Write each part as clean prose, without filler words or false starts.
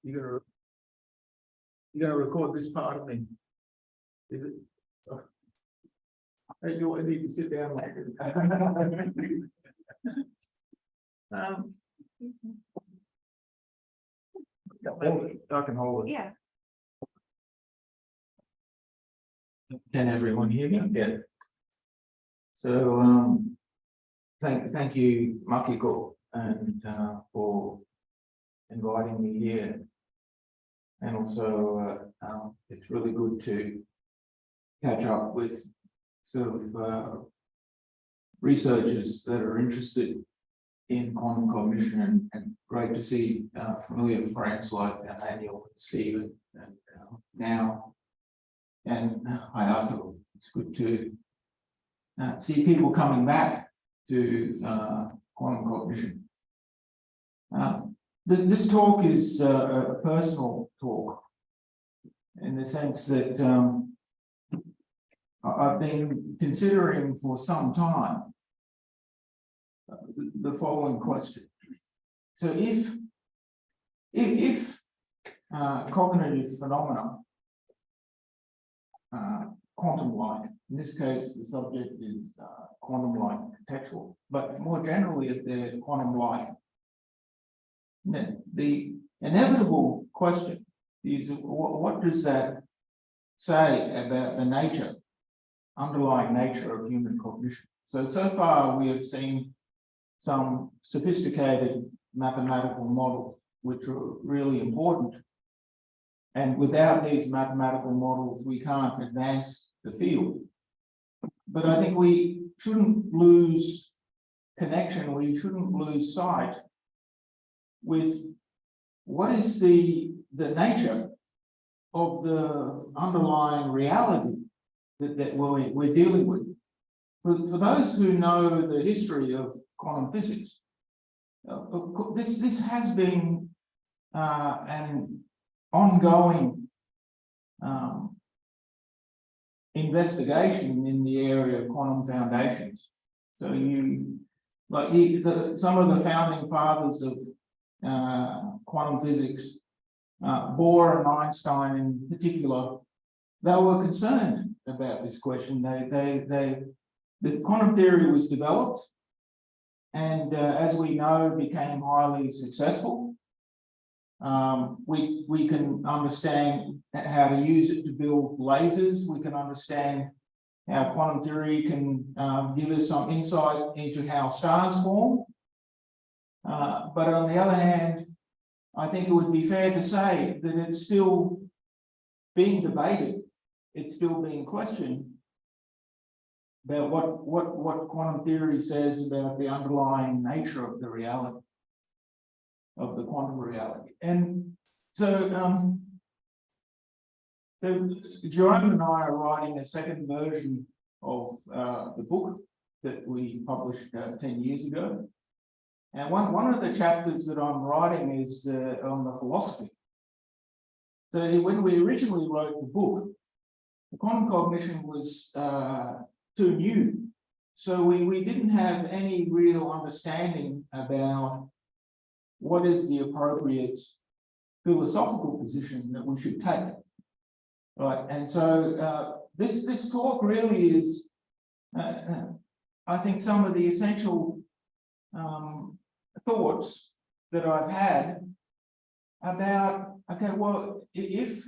You're gonna record this part of me. Is it? Oh. Hey, you need to sit down like it. I can hold it. Yeah. Can everyone hear me? Yeah. So thank you, Makiko, and for inviting me here. And also it's really good to catch up with sort of researchers that are interested in quantum cognition, and great to see familiar friends like Daniel and Stephen and now and Hayato. It's good to see people coming back to quantum cognition. This talk is a personal talk in the sense that I've been considering for some time the following question. So if cognitive phenomena, quantum-like, in this case the subject is quantum-like contextual, but more generally if they're quantum-like, the inevitable question is what does that say about the nature, underlying nature of human cognition? So far we have seen some sophisticated mathematical models which are really important, and without these mathematical models we can't advance the field. But I think we shouldn't lose connection, we shouldn't lose sight with what is the nature of the underlying reality that we're dealing with. For those who know the history of quantum physics, this has been an ongoing investigation in the area of quantum foundations. So some of the founding fathers of quantum physics, Bohr and Einstein in particular, they were concerned about this question. The quantum theory was developed and as we know became highly successful. We can understand how to use it to build lasers. We can understand how quantum theory can give us some insight into how stars form. But on the other hand, I think it would be fair to say that it's still being debated, it's still being questioned about what quantum theory says about the underlying nature of the reality, of the quantum reality. And so, Jerome and I are writing a second version of the book that we published 10 years ago. And one of the chapters that I'm writing is on the philosophy. So when we originally wrote the book, the quantum cognition was too new. So we didn't have any real understanding about what is the appropriate philosophical position that we should take. Right. And so this talk really is, I think, some of the essential thoughts that I've had about, okay, well, if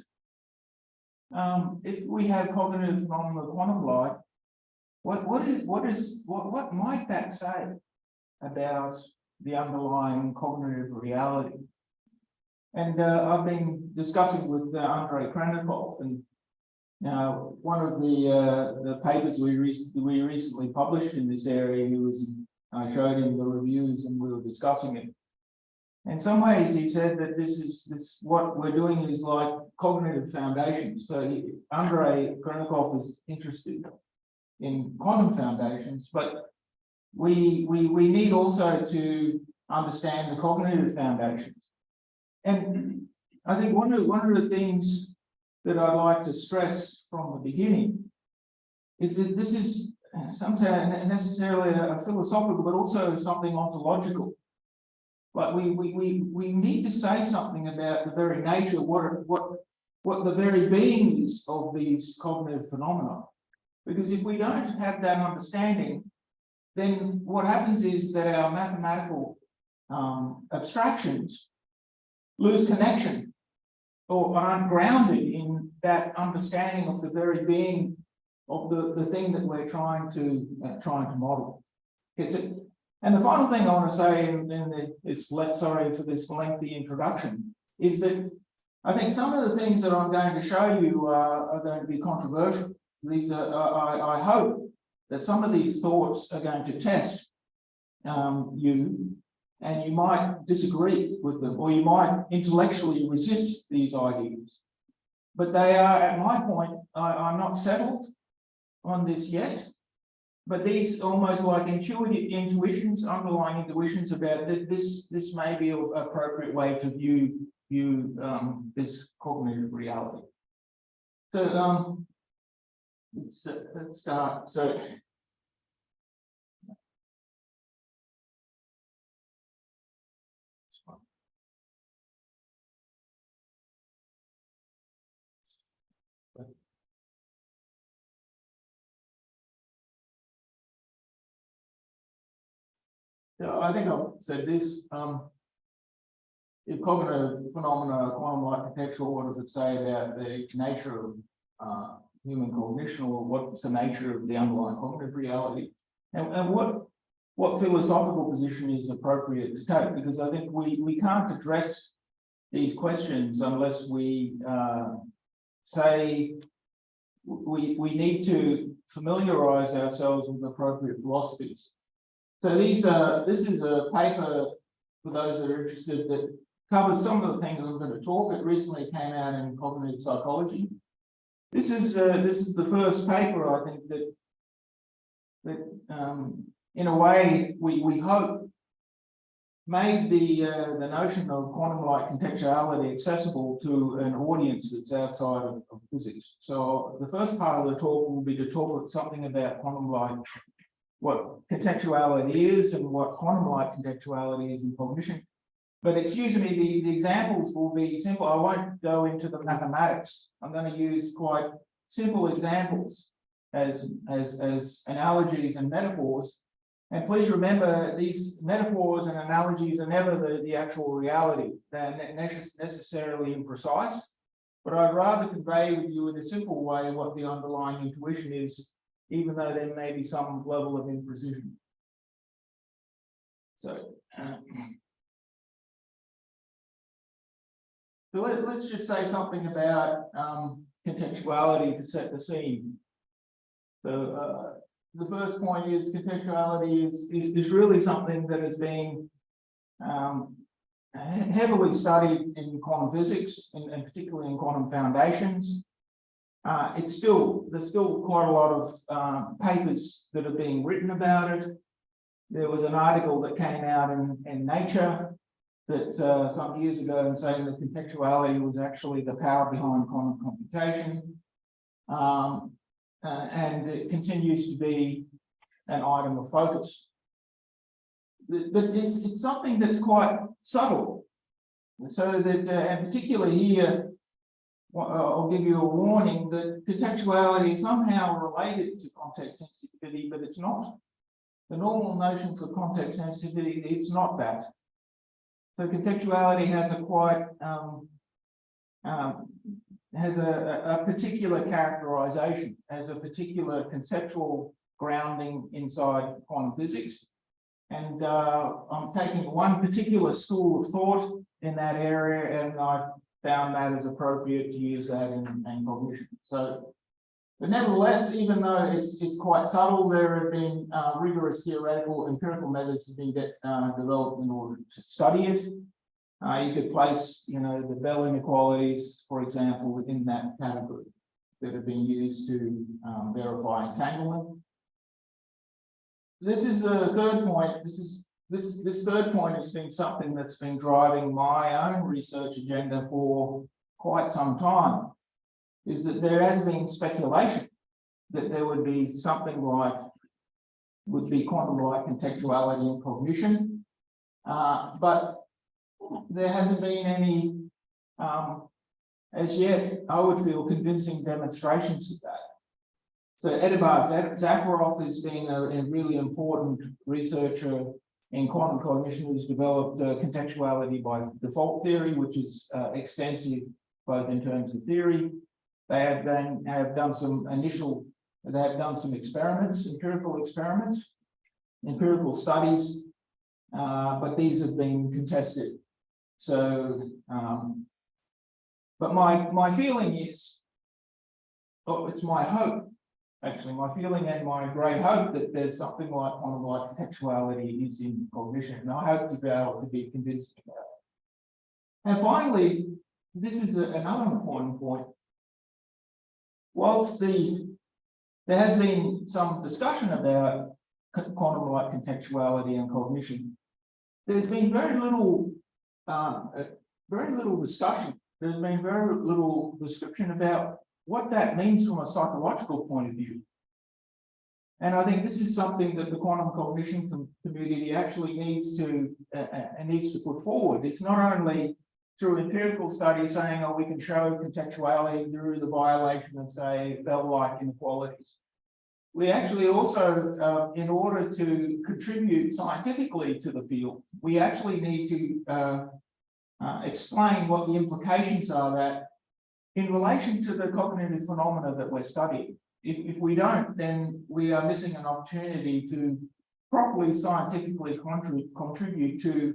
we have cognitive phenomena quantum-like, what might that say about the underlying cognitive reality? And I've been discussing with Andrei Krennikov, and one of the papers we recently published in this area, I showed him the reviews and we were discussing it. In some ways, he said that this what we're doing is like cognitive foundations. So Andrei Krennikov is interested in quantum foundations, but we need also to understand the cognitive foundations. And I think one of the things that I'd like to stress from the beginning is that this is sometimes necessarily a philosophical, but also something ontological. but we need to say something about the very nature, what the very being is of these cognitive phenomena. Because if we don't have that understanding, then what happens is that our mathematical abstractions lose connection or aren't grounded in that understanding of the very being of the thing that we're trying to model. And the final thing I want to say, sorry for this lengthy introduction, is that I think some of the things that I'm going to show you are going to be controversial. These are, I hope that some of these thoughts are going to test you, and you might disagree with them, or you might intellectually resist these ideas. But they are, at my point, I'm not settled on this yet, but these almost like intuitions, underlying intuitions about that this may be an appropriate way to view this cognitive reality. So let's start. So I think I've said this. If cognitive phenomena, quantum-like contextual, what does it say about the nature of human cognition, or what's the nature of the underlying cognitive reality, and what philosophical position is appropriate to take? Because I think we can't address these questions unless we say we need to familiarize ourselves with appropriate philosophies. So this is a paper, for those that are interested, that covers some of the things I'm going to talk. It recently came out in Cognitive Psychology. This is the first paper, I think, that in a way we hope made the notion of quantum-like contextuality accessible to an audience that's outside of physics. So the first part of the talk will be to talk something about quantum-like, what contextuality is and what quantum-like contextuality is in cognition. But excuse me, the examples will be simple. I won't go into the mathematics. I'm going to use quite simple examples as analogies and metaphors. And please remember, these metaphors and analogies are never the actual reality. They're necessarily imprecise, but I'd rather convey with you in a simple way what the underlying intuition is, even though there may be some level of imprecision. So, so let's just say something about contextuality to set the scene. So the first point is contextuality is really something that is being heavily studied in quantum physics, and particularly in quantum foundations. There's still quite a lot of papers that are being written about it. There was an article that came out in Nature that some years ago, and saying that contextuality was actually the power behind quantum computation, and it continues to be an item of focus. But it's something that's quite subtle, so that, and particularly here, I'll give you a warning that contextuality is somehow related to context sensitivity, but it's not. The normal notions of context sensitivity, it's not that. So contextuality has a quite has a particular characterization, has a particular conceptual grounding inside quantum physics. And I'm taking one particular school of thought in that area, and I've found that as appropriate to use that in cognition. So, but nevertheless, even though it's quite subtle, there have been rigorous theoretical empirical methods that have been developed in order to study it. You could place, the Bell inequalities, for example, within that category that have been used to verify entanglement. This is the third point. This third point has been something that's been driving my own research agenda for quite some time, is that there has been speculation that there would be something like, would be quantum-like contextuality and cognition. But there hasn't been any, as yet, I would feel, convincing demonstrations of that. So Edibar Zafarov has been a really important researcher in quantum cognition who's developed contextuality by default theory, which is extensive both in terms of theory. They have done some experiments, empirical studies, but these have been contested. So, but my feeling is, it's my hope, actually, my feeling and my great hope that there's something like quantum-like contextuality is in cognition, and I hope to be able to be convinced about it. And finally, this is another important point. Whilst there has been some discussion about quantum-like contextuality and cognition, there's been very little discussion. There's been very little description about what that means from a psychological point of view. And I think this is something that the quantum cognition community actually needs to put forward. It's not only through empirical studies saying, oh, we can show contextuality through the violation of, say, Bell-like inequalities. We actually also, in order to contribute scientifically to the field, we actually need to explain what the implications are that in relation to the cognitive phenomena that we're studying. If we don't, then we are missing an opportunity to properly scientifically contribute to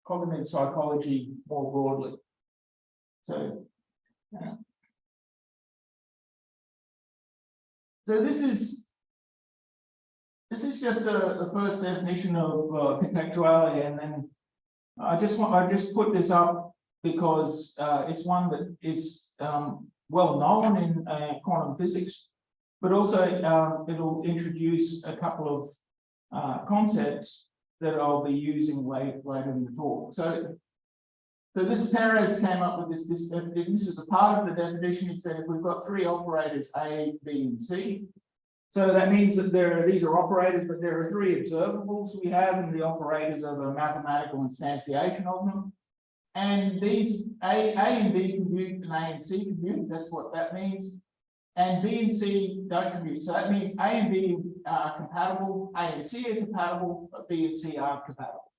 cognitive psychology more broadly. So, so this is just a first definition of contextuality, and then I just put this up because it's one that is well known in quantum physics, but also it'll introduce a couple of concepts that I'll be using later in the talk. So this Perez came up with this definition. This is a part of the definition. It said if we've got three operators, A, B, and C. So that means that these are operators, but there are three observables we have, and the operators are the mathematical instantiation of them. And these A and B compute, and A and C compute. That's what that means. And B and C don't compute. So that means A and B are compatible, A and C are compatible, but B and C aren't compatible.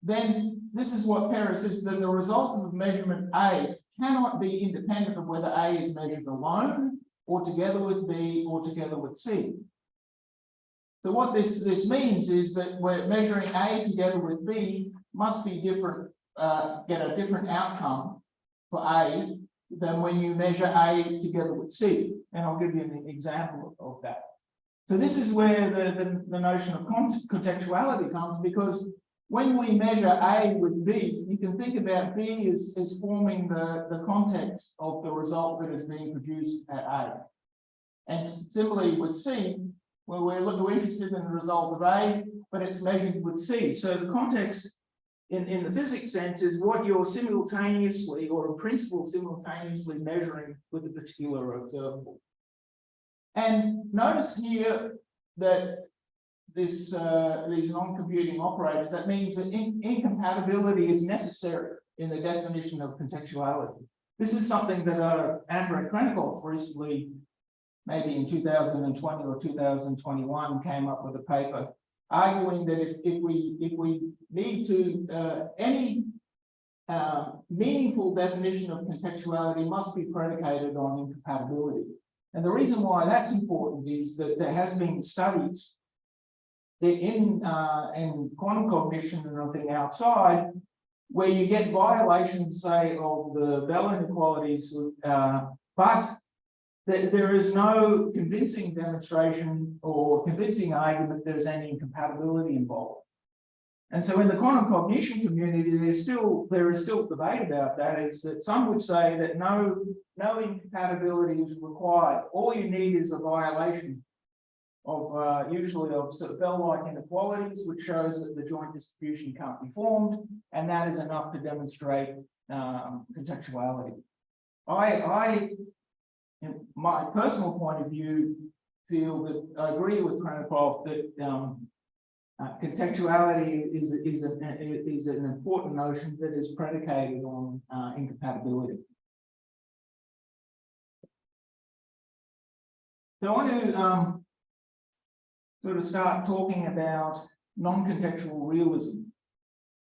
Then this is what Perez says, that the result of measurement A cannot be independent of whether A is measured alone, or together with B, or together with C. So what this means is that we're measuring A together with B must be different, get a different outcome for A than when you measure A together with C. And I'll give you an example of that. So this is where the notion of contextuality comes, because when we measure A with B, you can think about B as forming the context of the result that is being produced at A. And similarly with C, where we're interested in the result of A, but it's measured with C. So the context in the physics sense is what you're simultaneously, or in principle simultaneously, measuring with a particular observable. And notice here that these non-computing operators, that means that incompatibility is necessary in the definition of contextuality. This is something that Andrei Krennikov recently, maybe in 2020 or 2021, came up with a paper arguing that if we need to, any meaningful definition of contextuality must be predicated on incompatibility. And the reason why that's important is that there has been studies that in quantum cognition and everything outside, where you get violations, say, of the Bell inequalities, but there is no convincing demonstration or convincing argument there's any incompatibility involved. And so in the quantum cognition community, there is still debate about that, is that some would say that no incompatibility is required. All you need is a violation of usually of sort of Bell-like inequalities, which shows that the joint distribution can't be formed, and that is enough to demonstrate contextuality. In my personal point of view, feel that I agree with Krennikov that Contextuality is an important notion that is predicated on incompatibility. So I want to sort of start talking about non-contextual realism.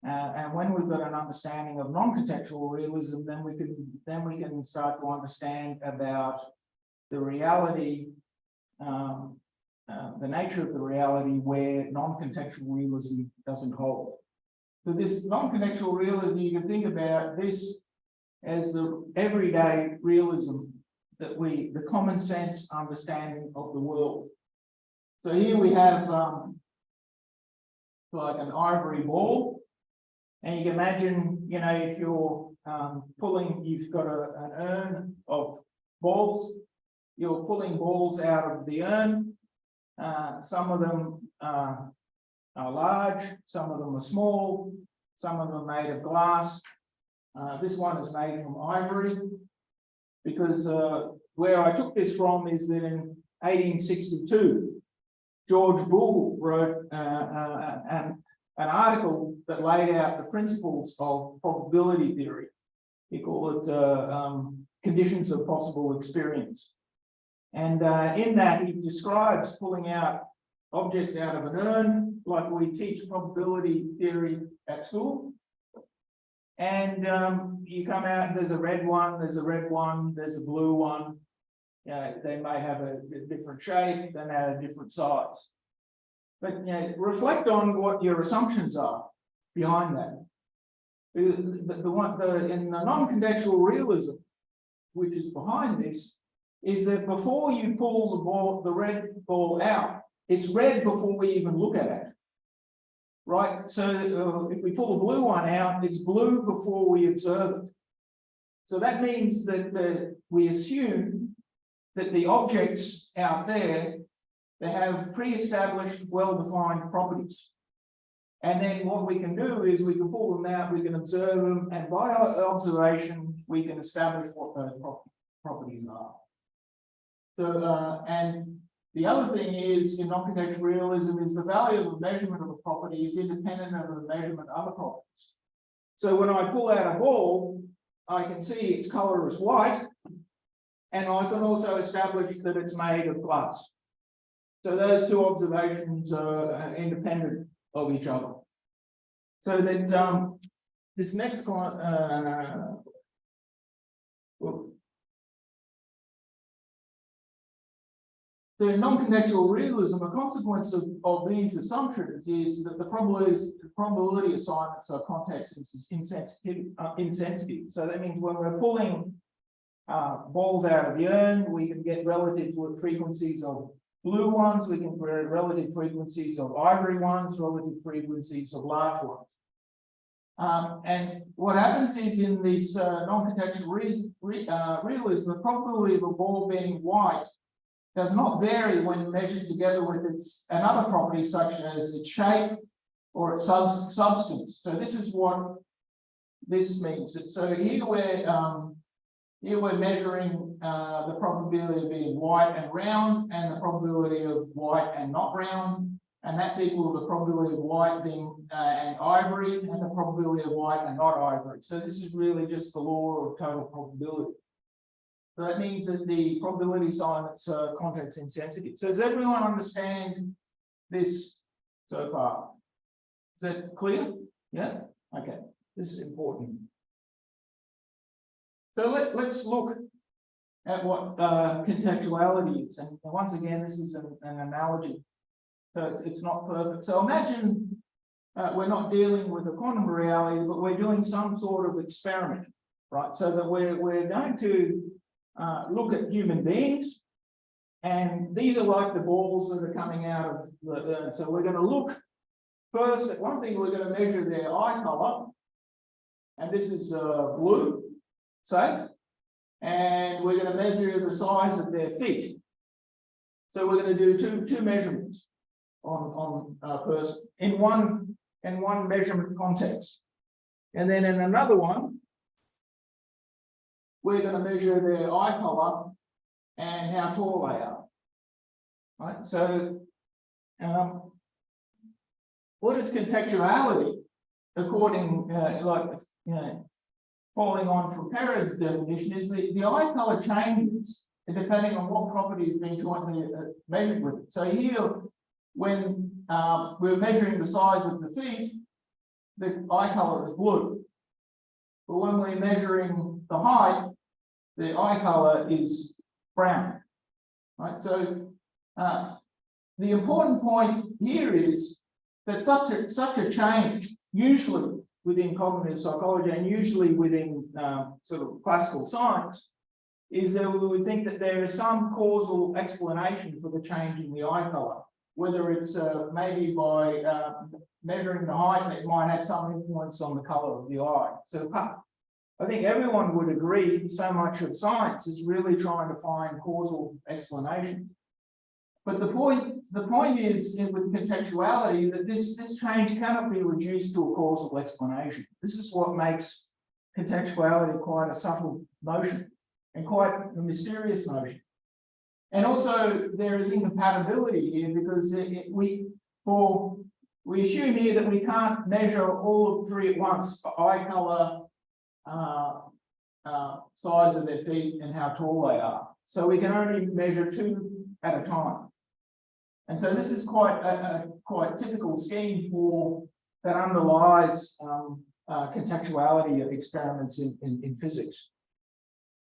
And when we've got an understanding of non-contextual realism, then we can start to understand about the reality, the nature of the reality where non-contextual realism doesn't hold. So this non-contextual realism, you can think about this as the everyday realism that the common sense understanding of the world. So here we have like an ivory ball, and you can imagine, you know, if you're pulling, you've got an urn of balls, you're pulling balls out of the urn. Some of them are large, some of them are small, some of them are made of glass. This one is made from ivory, because where I took this from is that in 1862, George Boole wrote an article that laid out the principles of probability theory. He called it conditions of possible experience. And in that, he describes pulling out objects out of an urn, like we teach probability theory at school. And you come out, there's a red one, there's a red one, there's a blue one. They may have a different shape, they may have a different size. But reflect on what your assumptions are behind that. In the non-contextual realism, which is behind this, is that before you pull the red ball out, it's red before we even look at it. Right? So if we pull the blue one out, it's blue before we observe it. So that means that we assume that the objects out there, they have pre-established, well-defined properties. And then what we can do is we can pull them out, we can observe them, and by observation, we can establish what those properties are. So, and the other thing is, in non-contextual realism, is the value of a measurement of a property is independent of the measurement of other properties. So when I pull out a ball, I can see its color is white, and I can also establish that it's made of glass. So those two observations are independent of each other. So that this next one, so in non-contextual realism, a consequence of these assumptions is that the probability assignments are context insensitive. So that means when we're pulling balls out of the urn, we can get relative frequencies of blue ones, we can get relative frequencies of ivory ones, relative frequencies of large ones. And what happens is in this non-contextual realism, the probability of a ball being white does not vary when measured together with another property such as its shape or its substance. So this is what this means. So here we're measuring the probability of being white and round, and the probability of white and not round, and that's equal to the probability of white being and ivory, and the probability of white and not ivory. So this is really just the law of total probability. So that means that the probability assignments are context insensitive. So does everyone understand this so far? Is that clear? Yeah? Okay, this is important. So let's look at what contextuality is. And once again, this is an analogy. So it's not perfect. So imagine we're not dealing with a quantum reality, but we're doing some sort of experiment, right? So that we're going to look at human beings, and these are like the balls that are coming out of the urn. So we're going to look first at one thing, we're going to measure their eye color, and this is blue, say, and we're going to measure the size of their feet. So we're going to do two measurements on a person in one measurement context, and then in another one, we're going to measure their eye color and how tall they are. Right. So what is contextuality? According, following on from Perez's definition, is the eye color changes depending on what property is being jointly measured with it. So here, when we're measuring the size of the feet, the eye color is blue. But when we're measuring the height, the eye color is brown. Right. So the important point here is that such a change, usually within cognitive psychology and usually within sort of classical science, is that we would think that there is some causal explanation for the change in the eye color, whether it's maybe by measuring the height, it might have some influence on the color of the eye. So I think everyone would agree so much of science is really trying to find causal explanation. But the point is with contextuality that this change cannot be reduced to a causal explanation. This is what makes contextuality quite a subtle notion and quite a mysterious notion. And also there is incompatibility here because we assume here that we can't measure all of three at once: eye color, size of their feet, and how tall they are. So we can only measure two at a time. And so this is quite a quite typical scheme that underlies contextuality of experiments in physics.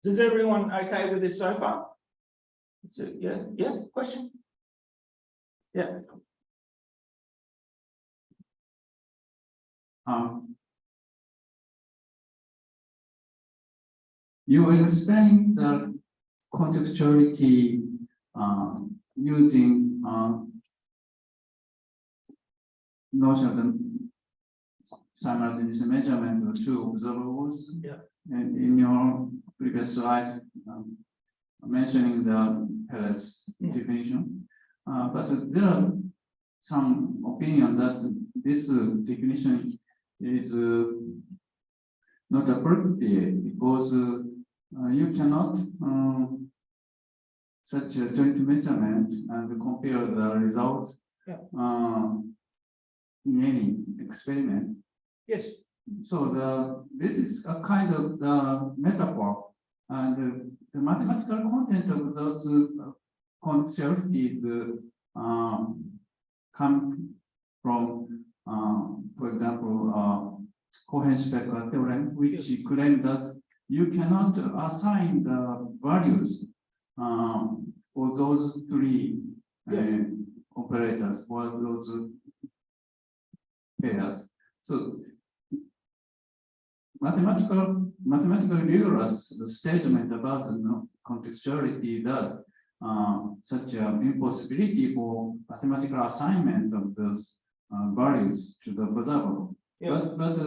Is everyone okay with this so far? So, yeah, question? Yeah. You explained the contextuality using notion of the simultaneous measurement of two observables. Yeah. And in your previous slide, mentioning the Perez definition, but there are some opinion that this definition is not appropriate because you cannot such a joint measurement and compare the results in any experiment. Yes. So this is a kind of the metaphor, and the mathematical content of those contextualities come from, for example, Cohen-Specker theorem, which claims that you cannot assign the values for those three operators, for those pairs. So mathematically rigorous statement about contextuality that such an impossibility for mathematical assignment of those values to the observable. Yeah. But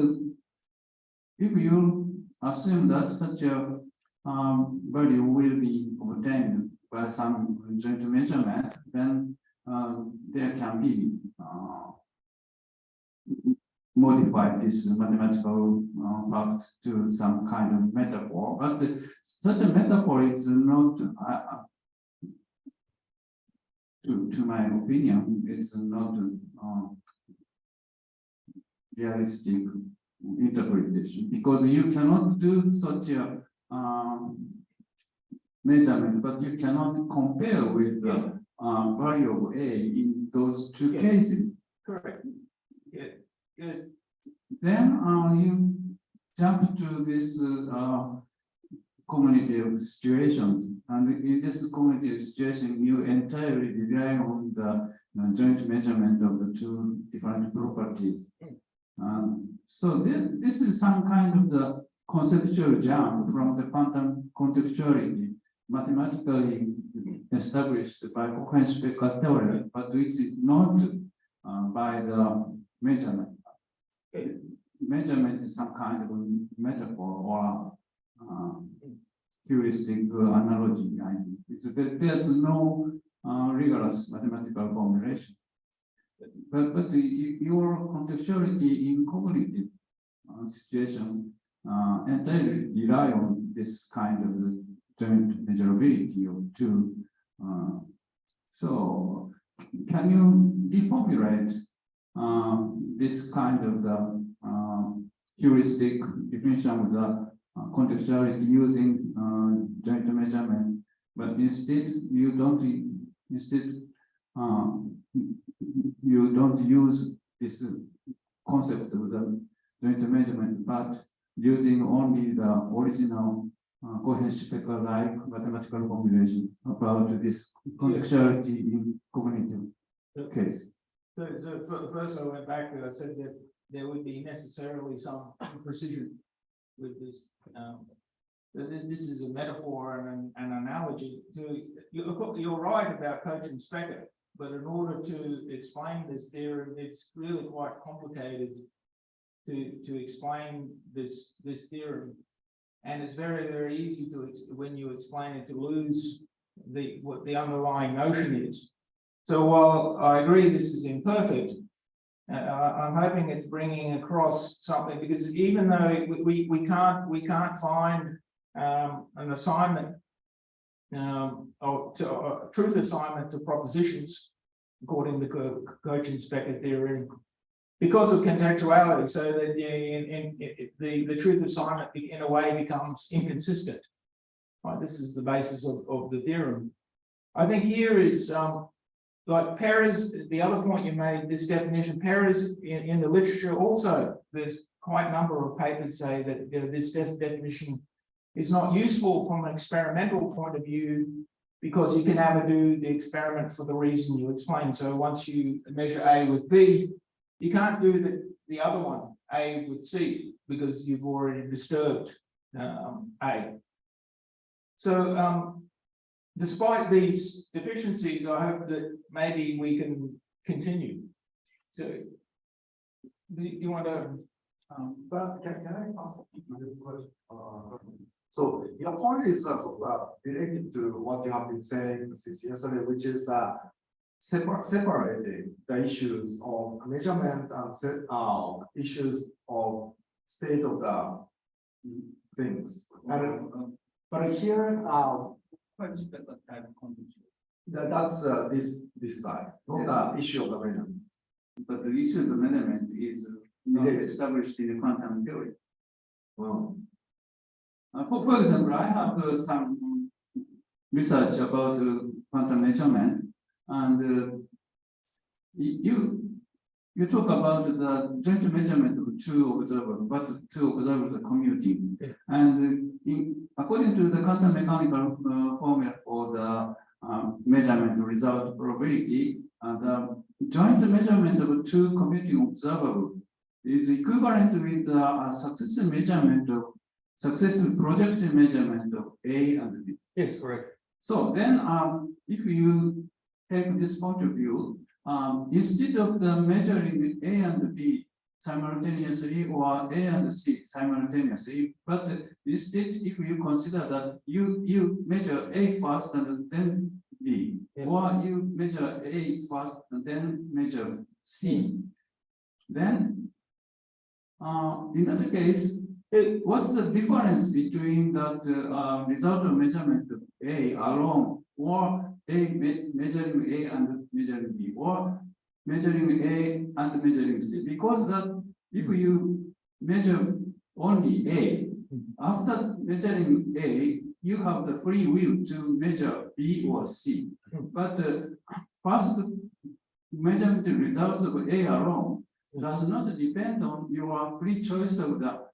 if you assume that such a value will be obtained by some joint measurement, then there can be modify this mathematical fact to some kind of metaphor. But such a metaphor is not, to my opinion, it's not realistic interpretation, because you cannot do such a measurement, but you cannot compare with the value of A in those two cases. Correct. Yeah. Yes. Then you jump to this cognitive situation, and in this cognitive situation, you entirely rely on the joint measurement of the two different properties. So this is some kind of the conceptual jump from the quantum contextuality, mathematically established by Cohen-Specker theorem, but which is not by the measurement. Measurement is some kind of metaphor or heuristic analogy. I think there's no rigorous mathematical formulation. But your contextuality in cognitive situation entirely rely on this kind of joint measurability of two. So can you reformulate this kind of the heuristic definition of the contextuality using joint measurement, but instead you don't use this concept of the joint measurement, but using only the original Cohen-Specker-like mathematical formulation about this contextuality in cognitive case. So first I went back and I said that there would be necessarily some precision with this. This is a metaphor and an analogy to, you're right about Cohen-Specker, but in order to explain this theorem, it's really quite complicated to explain this theorem. And it's very, very easy to, when you explain it, to lose what the underlying notion is. So while I agree this is imperfect, I'm hoping it's bringing across something, because even though we can't find an assignment or truth assignment to propositions according to Cohen-Specker theorem, because of contextuality, so that the truth assignment in a way becomes inconsistent. Right, this is the basis of the theorem. I think here is like Perez, the other point you made, this definition, Perez in the literature also, there's quite a number of papers say that this definition is not useful from an experimental point of view, because you can never do the experiment for the reason you explained. So once you measure A with B, you can't do the other one, A with C, because you've already disturbed A. So despite these deficiencies, I hope that maybe we can continue. So do you want to? But can I ask this question? So your point is related to what you have been saying since yesterday, which is separating the issues of measurement and issues of state of the things. But here, that's this side, not the issue of the measurement. But the issue of the measurement is not established in the quantum theory. Well, for example, I have some research about quantum measurement, and you talk about the joint measurement of two observers, but two observers are commuting. Yeah. And according to the quantum mechanical formula for the measurement result probability, the joint measurement of two commuting observers is equivalent with the successive measurement of successive projected measurement of A and B. Yes, correct. So then, if you take this point of view, instead of the measuring A and B simultaneously or A and C simultaneously, but instead, if you consider that you measure A first and then B, yeah, or you measure A first and then measure C, then in that case, what's the difference between that result of measurement of A alone, or measuring A and measuring B, or measuring A and measuring C? Because that if you measure only A, after measuring A, you have the free will to measure B or C. But first measurement result of A alone does not depend on your free choice of the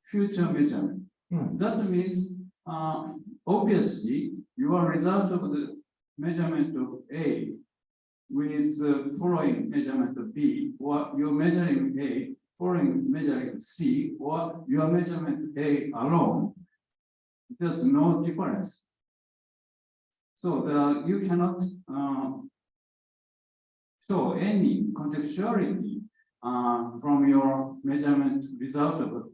future measurement. That means, obviously, your result of the measurement of A with following measurement of B, or you're measuring A following measuring C, or your measurement A alone, there's no difference. So you cannot show any contextuality from your measurement result of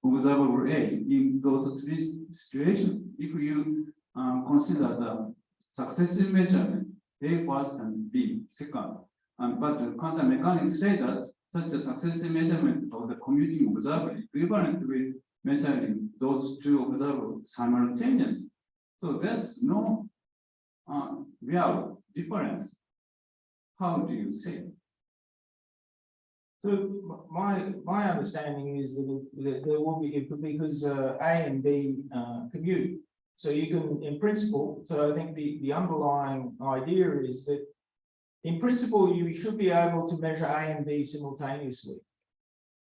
observable A in those three situations. If you consider the successive measurement, A first and B second, but quantum mechanics say that such a successive measurement of the commuting observer is equivalent with measuring those two observers simultaneously. So there's no real difference. How do you say? So my understanding is that there will be, because A and B commute. So you can, in principle, so I think the underlying idea is that in principle, you should be able to measure A and B simultaneously.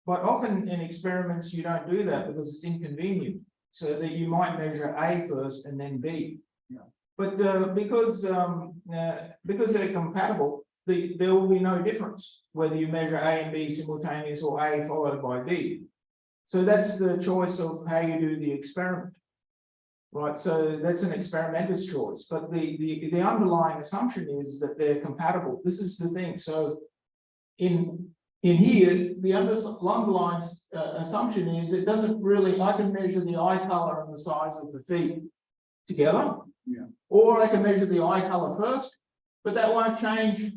But often in experiments, you don't do that because it's inconvenient. So that you might measure A first and then B. Yeah. But because they're compatible, there will be no difference whether you measure A and B simultaneous or A followed by B. So that's the choice of how you do the experiment. Right, so that's an experimenter's choice, but the underlying assumption is that they're compatible. This is the thing. So in here, the underlying assumption is it doesn't really, I can measure the eye color and the size of the feet together. Yeah. Or I can measure the eye color first, but that won't change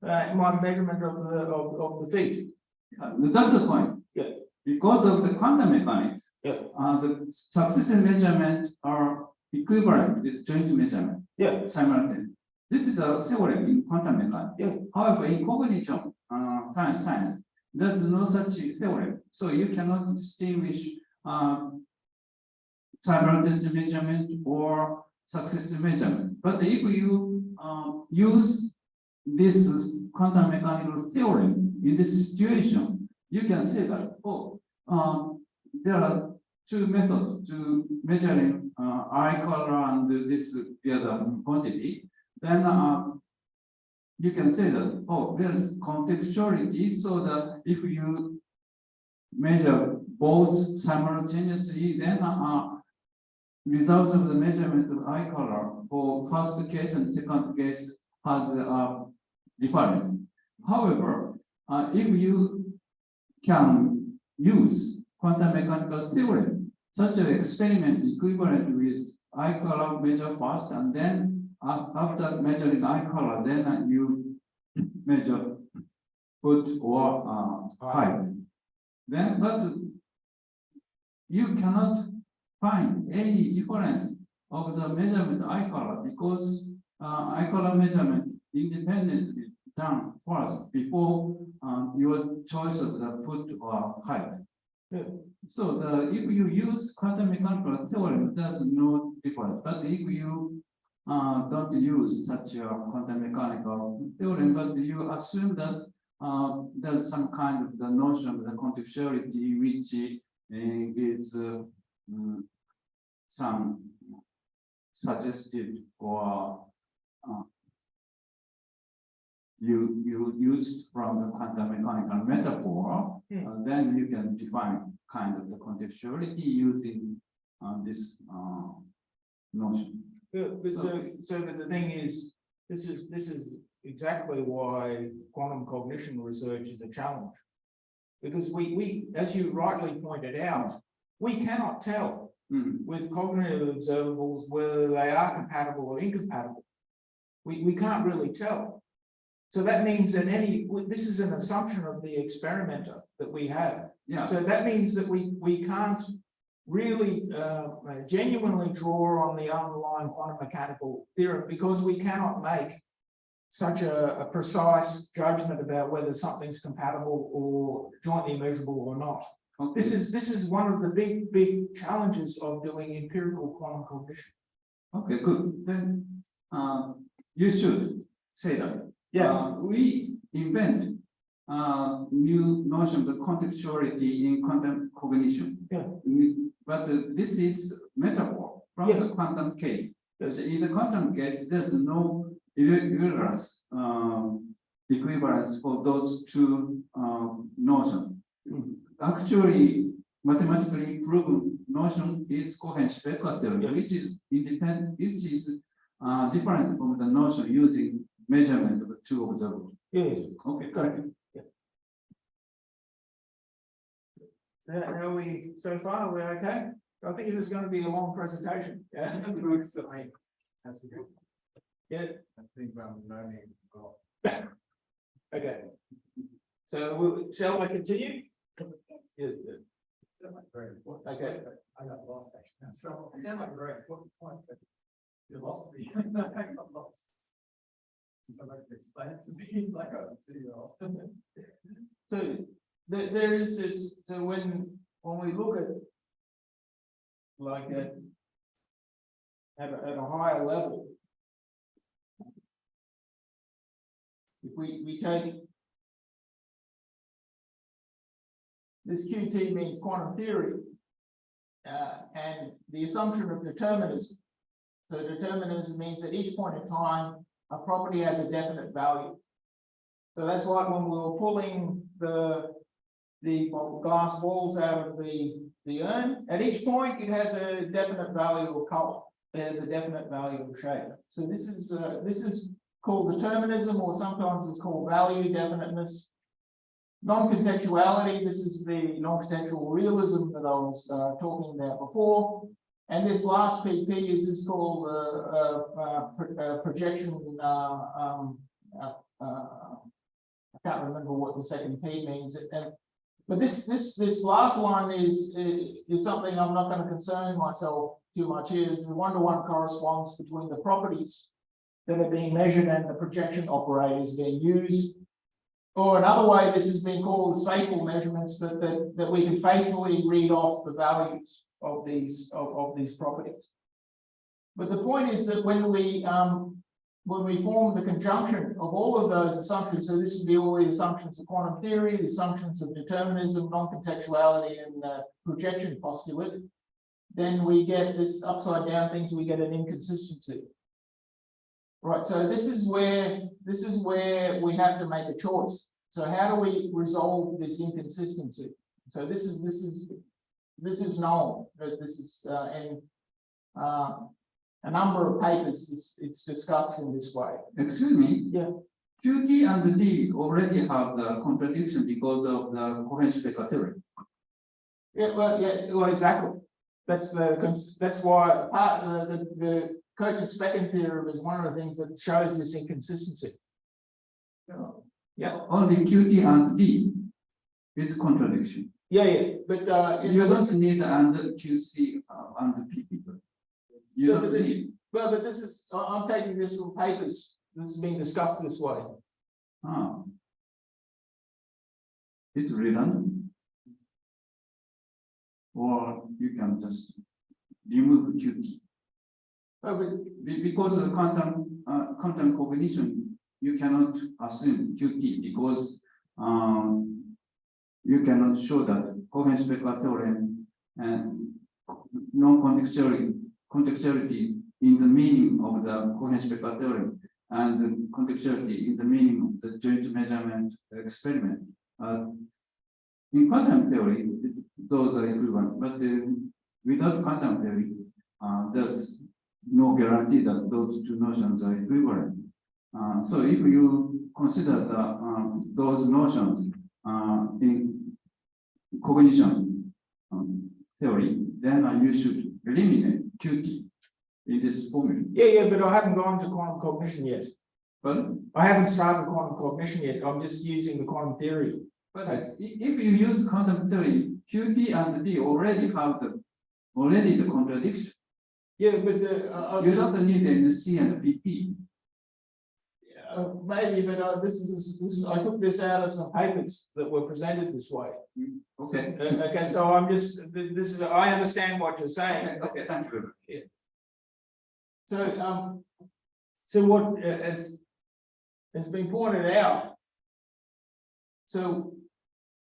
my measurement of the feet. That's the point. Yeah. Because of the quantum mechanics, Yeah. The successive measurement are equivalent with joint measurement. Yeah. Simultaneous. This is a theorem in quantum mechanics. Yeah. However, in cognition science, there's no such theorem. So you cannot distinguish simultaneous measurement or successive measurement. But if you use this quantum mechanical theorem in this situation, you can say that, there are two methods to measuring eye color and this the other quantity. Then you can say that, there is contextuality, so that if you measure both simultaneously, then result of the measurement of eye color for first case and second case has a difference. However, if you can use quantum mechanical theorem, such an experiment equivalent with eye color measure first, and then after measuring eye color, then you measure foot or height. Then, but you cannot find any difference of the measurement eye color because eye color measurement independently done first before your choice of the foot or height. Yeah. So if you use quantum mechanical theorem, there's no difference. But if you don't use such a quantum mechanical theorem, but you assume that there's some kind of the notion of the contextuality which is some suggested or you used from the quantum mechanical metaphor, then you can define kind of the contextuality using this notion. But the thing is, this is exactly why quantum cognition research is a challenge. Because we, as you rightly pointed out, we cannot tell with cognitive observables whether they are compatible or incompatible. We can't really tell. So that means that this is an assumption of the experimenter that we have. Yeah. So that means that we can't really genuinely draw on the underlying quantum mechanical theorem because we cannot make such a precise judgment about whether something's compatible or jointly measurable or not. Okay. This is one of the big challenges of doing empirical quantum cognition. Okay, good. Then you should say that. Yeah. We invent new notion of the contextuality in quantum cognition. Yeah. But this is metaphor from the quantum case. Yes. In the quantum case, there's no irregardless equivalence for those two notions. Actually, mathematically proven notion is coherence vector theory, which is independent, which is different from the notion using measurement of the two observables. Yes. Okay, correct. How are we so far? Are we okay? I think this is going to be a long presentation. Yeah. Yeah. I think I'm learning. Okay. So shall I continue? Yeah. Okay. I got lost actually. So I sound like a great point. You lost me. I got lost. Somebody can explain it to me like a video. So there is this, so when we look at like at a higher level, if we take this QT means quantum theory, and the assumption of determinism. So determinism means at each point in time, a property has a definite value. So that's like when we were pulling the glass balls out of the urn. At each point, it has a definite value of color. It has a definite value of shape. So this is called determinism, or sometimes it's called value definiteness. Non-contextuality, this is the non-contextual realism that I was talking about before. And this last PP is called projection. I can't remember what the second P means. But this last one is something I'm not going to concern myself too much here. Is the one-to-one corresponds between the properties that are being measured and the projection operators being used. Or another way, this has been called as faithful measurements, that we can faithfully read off the values of these properties. But the point is that when we form the conjunction of all of those assumptions, so this would be all the assumptions of quantum theory, the assumptions of determinism, non-contextuality, and projection postulate, then we get this upside down things, we get an inconsistency. Right, so this is where we have to make a choice. So how do we resolve this inconsistency? So this is known that this is in a number of papers. It's discussed in this way. Excuse me. Yeah. QT and D already have the contradiction because of the coherence-Becker theory. Yeah, well, exactly. That's why the cognition theorem is one of the things that shows this inconsistency. Yeah. Only QT and D is contradiction. Yeah, but You don't need and QC and PP. You so don't need. well, but this is I'm taking this from papers. This is being discussed this way. It's redundant. Or you can just remove QT. Because of quantum cognition, you cannot assume QT because you cannot show that coherence-Becker theorem and contextuality in the meaning of the coherence-Becker theorem and the contextuality in the meaning of the joint measurement experiment. In quantum theory, those are equivalent, but without quantum theory, there's no guarantee that those two notions are equivalent. So if you consider those notions in cognition theory, then you should eliminate QT in this formula. Yeah, but I haven't gone to quantum cognition yet. But I haven't started quantum cognition yet. I'm just using the quantum theory. if you use quantum theory, QT and D already have the contradiction. Yeah, but You don't need NC and PP. maybe, but this is I took this out of some papers that were presented this way. Okay. Okay, so I'm just I understand what you're saying. Okay, thank you very much. So what has been pointed out. So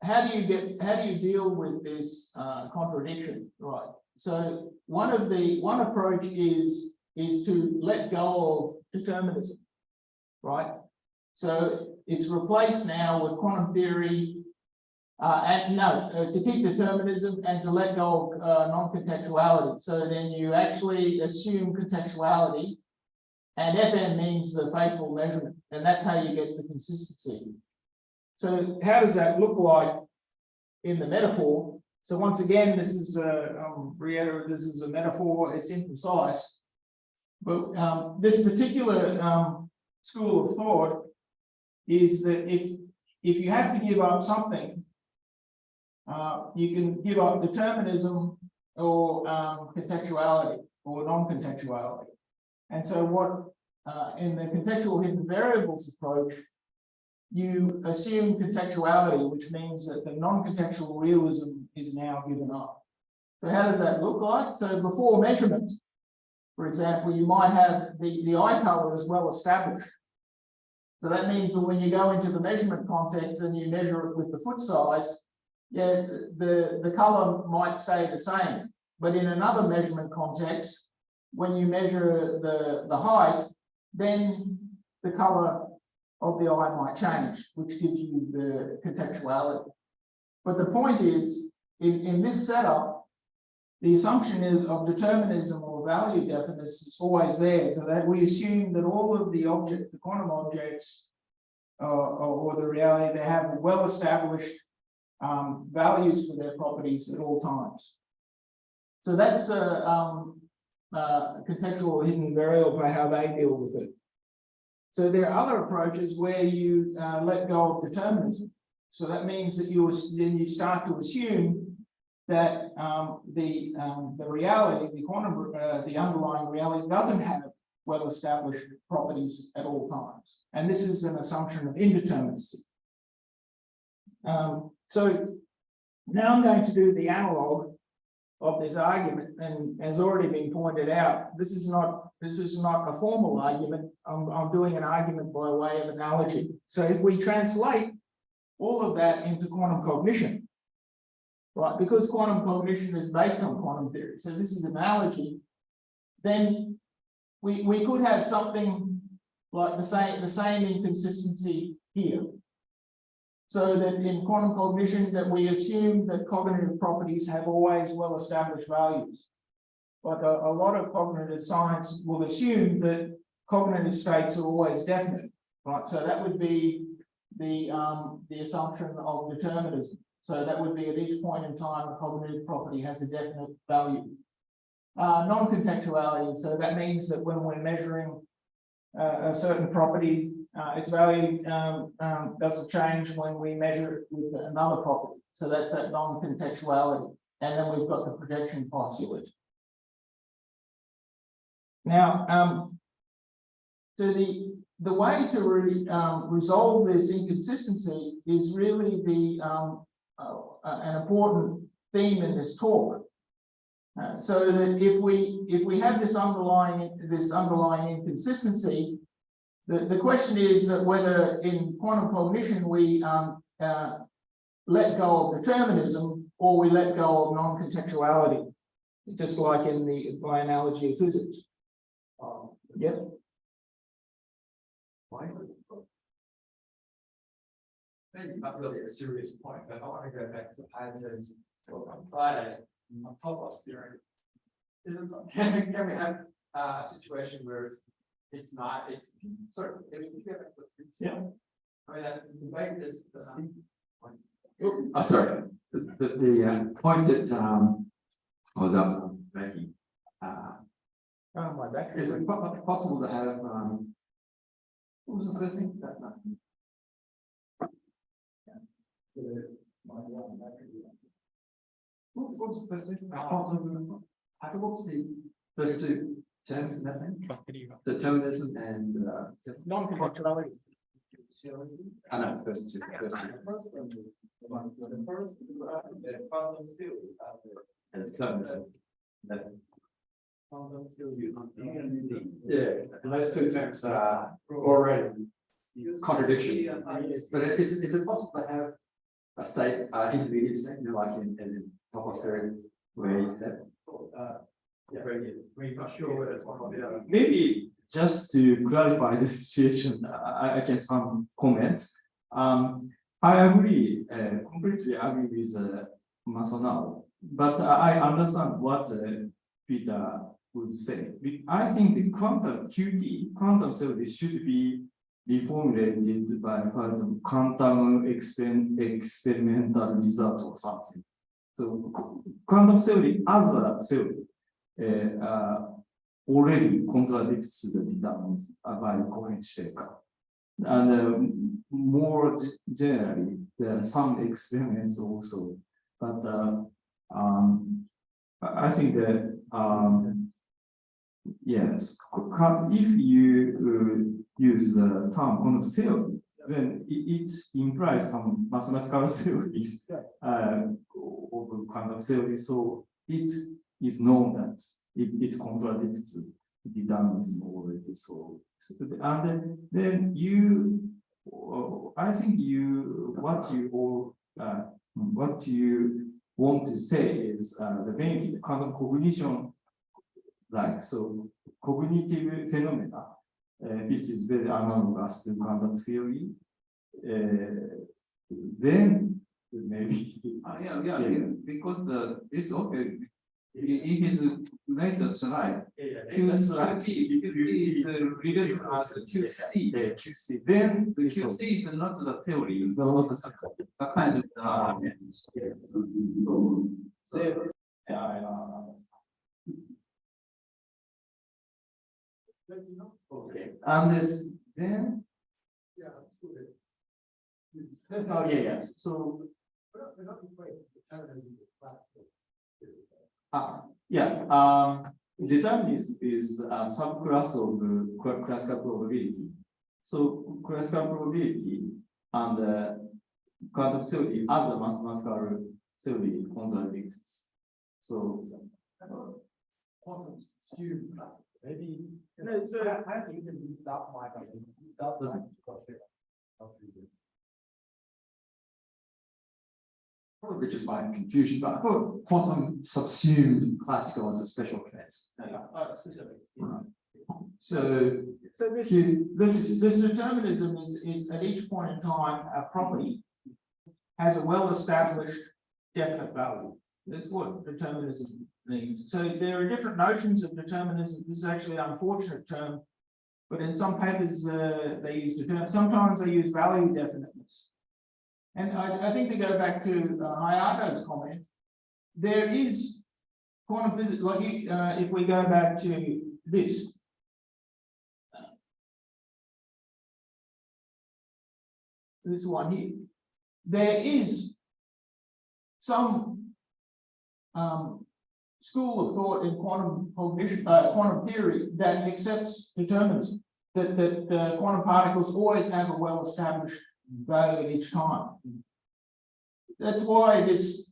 how do you deal with this contradiction, right? So one approach is to let go of determinism, right? So it's replaced now with quantum theory, to keep determinism and to let go of non-contextuality. So then you actually assume contextuality, and FM means the faithful measurement, and that's how you get the consistency. So how does that look like in the metaphor? So once again, this is this is a metaphor. It's imprecise, but this particular school of thought is that if you have to give up something, you can give up determinism or contextuality or non-contextuality. And so what in the contextual hidden variables approach, you assume contextuality, which means that the non-contextual realism is now given up. So how does that look like? So before measurement, for example, you might have the eye color is well established. So that means that when you go into the measurement context and you measure it with the foot size, yeah, the color might stay the same. But in another measurement context, when you measure the height, then the color of the eye might change, which gives you the contextuality. But the point is, in this setup, the assumption is of determinism or value definition is always there, so that we assume that all of the objects, the quantum objects, or the reality, they have well-established values for their properties at all times. So that's a contextual hidden variable for how they deal with it. So there are other approaches where you let go of determinism. So that means that you start to assume that the reality, the quantum, the underlying reality doesn't have well-established properties at all times. And this is an assumption of indeterminacy. So now I'm going to do the analog of this argument, and as already been pointed out, this is not a formal argument. I'm doing an argument by way of analogy. So if we translate all of that into quantum cognition, right, because quantum cognition is based on quantum theory, so this is analogy, then we could have something like the same inconsistency here. So that in quantum cognition, that we assume that cognitive properties have always well-established values. Like a lot of cognitive science will assume that cognitive states are always definite, right? So that would be the assumption of determinism. So that would be at each point in time, a cognitive property has a definite value. Non-contextuality, so that means that when we're measuring a certain property, its value doesn't change when we measure it with another property. So that's that non-contextuality. And then we've got the projection postulate. Now, so the way to resolve this inconsistency is really an important theme in this talk. So that if we have this underlying inconsistency, the question is that whether in quantum cognition we let go of determinism or we let go of non-contextuality, just like in by analogy of physics. Yep. Why? Maybe not really a serious point, but I want to go back to Hansen's talk on Friday on topos theory. Can we have a situation where it's not, sorry, can we go back to yeah. I mean, that the way this, sorry, the point that I was also making, My battery. is it possible to have, what was the first thing? What was the first thing? What was those two terms in that thing? Determinism and Non-contextuality. I know, first two. And determinism. Yeah, and those two terms are already contradiction. But is it possible to have a state, intermediate state, like in topos theory, where you have we're not sure whether it's one or the other. Maybe just to clarify the situation, I can some comments. I agree, completely agree with Masanao, but I understand what Peter would say. I think the quantum QT, quantum theory should be reformulated by quantum experimental result or something. So quantum theory as a theory already contradicts the determinism by Cohen-Schrecker. And more generally, there are some experiments also, but I think that Yes, if you use the term quantum theory, then it implies some mathematical theories of quantum theory. So it is known that it contradicts determinism already. So and then you, I think what you want to say is the main quantum cognition, like so cognitive phenomena, which is very analogous to quantum theory. Then maybe yeah, because it's okay. In his later slide, QC is related as QC. QC. Then The QC is not the theory, not the kind of So, okay. And this then yeah, absolutely. oh yes. So We're not equating determinism with classical theory. determinism is a subclass of classical probability. So classical probability and quantum theory as a mathematical theory contradicts. So Quantum assume classical. Maybe. No, so I don't think you can use that mic. Probably just my confusion, but I thought quantum subsumed classical as a special case. Right. So So this determinism is at each point in time, a property has a well-established definite value. That's what determinism means. So there are different notions of determinism. This is actually an unfortunate term, but in some papers they use determinism. Sometimes they use value definiteness. And I think to go back to Hayato's comment, there is quantum physics, like if we go back to this. This one here, there is some school of thought in quantum cognition, quantum theory that accepts determinism, that quantum particles always have a well-established value at each time. That's why this.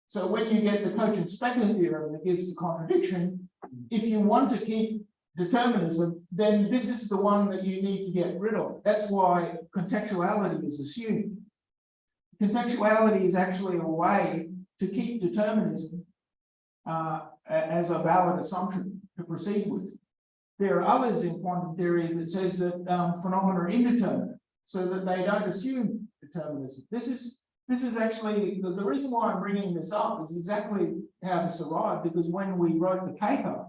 So when you get the Cogent-Specker theorem that gives the contradiction, if you want to keep determinism, then this is the one that you need to get rid of. That's why contextuality is assumed. Contextuality is actually a way to keep determinism as a valid assumption to proceed with. There are others in quantum theory that says that phenomena are indeterminate, so that they don't assume determinism. This is actually the reason why I'm bringing this up is exactly how this arrived, because when we wrote the paper,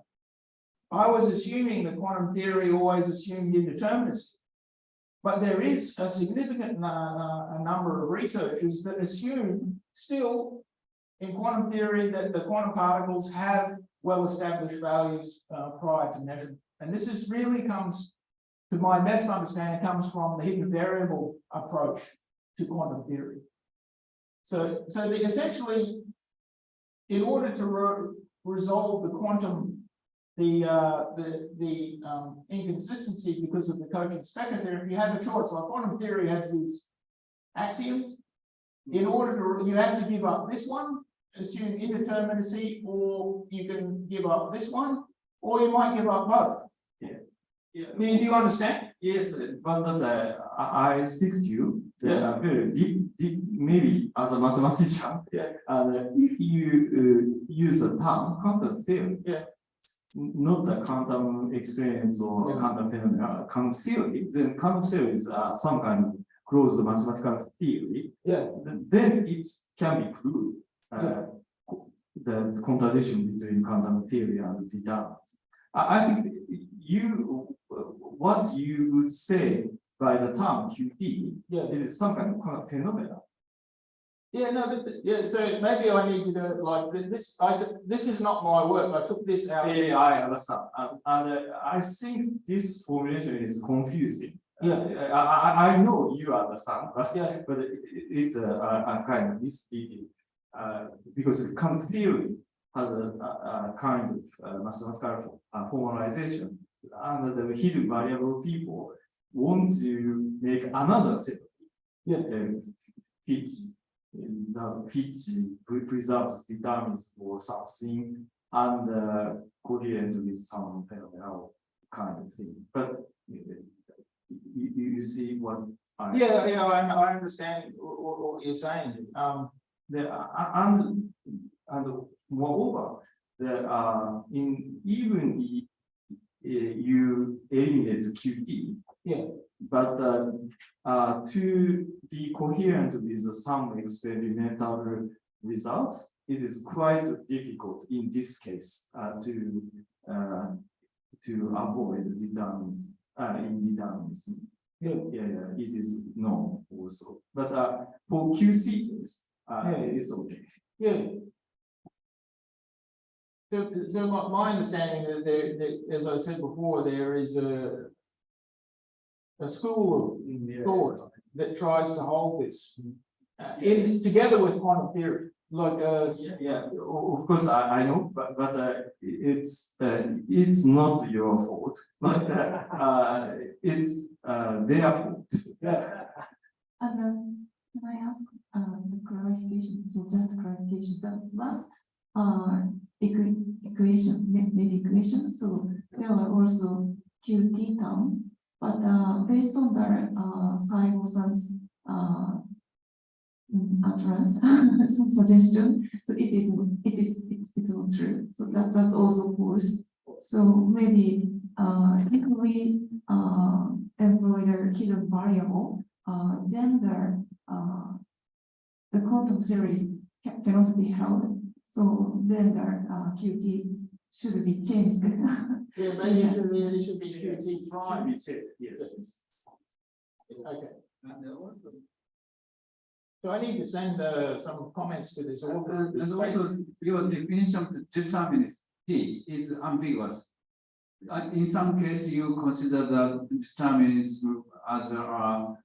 I was assuming that quantum theory always assumed indeterminacy. But there is a significant number of researchers that assume still in quantum theory that the quantum particles have well-established values prior to measurement. And this is really comes, to my best understanding, comes from the hidden variable approach to quantum theory. So essentially, in order to resolve the quantum inconsistency because of the Cogent-Specker theorem, you have a choice. Like quantum theory has these axioms. In order to, you have to give up this one, assume indeterminacy, or you can give up this one, or you might give up both. yeah. Do you understand? Yes, but I stick to very deep, maybe as a mathematician. Yeah. If you use the term quantum theory, not the quantum experience or quantum phenomena, quantum theory, then quantum theory is some kind of closed mathematical theory. Then it can be proved the contradiction between quantum theory and determinism. I think what you would say by the term QT is some kind of quantum phenomena. So maybe I need to go like this. This is not my work. I took this out. I understand, and I think this formulation is confusing. I know you understand, but it's a kind of misleading because quantum theory has a kind of mathematical formalization, and the hidden variable people want to make another set, which preserves determines for something and coherent with some phenomenal kind of thing. But you see what I I understand what you're saying. And moreover, even if you eliminate QT, but to be coherent with some experimental results, it is quite difficult in this case to avoid determinism indeterminism. It is known also. But for QC case, it's okay. So my understanding is that, as I said before, there is a school of thought that tries to hold this together with quantum theory. Like of course I know, but it's not your fault, but it's their fault. And can I ask the clarification? So just clarification. The last equation, maybe equation. So there are also QT term, but based on the Saigo-san's utterance, some suggestion. So it's not true. So that's also false. So maybe if we employ the hidden variable, then the quantum series cannot be held. So then the QT should be changed. Maybe it should be QT prime. Yes. Okay. So I need to send some comments to this author. And also, your definition of the determinist T is ambiguous. In some cases, you consider the determinism as a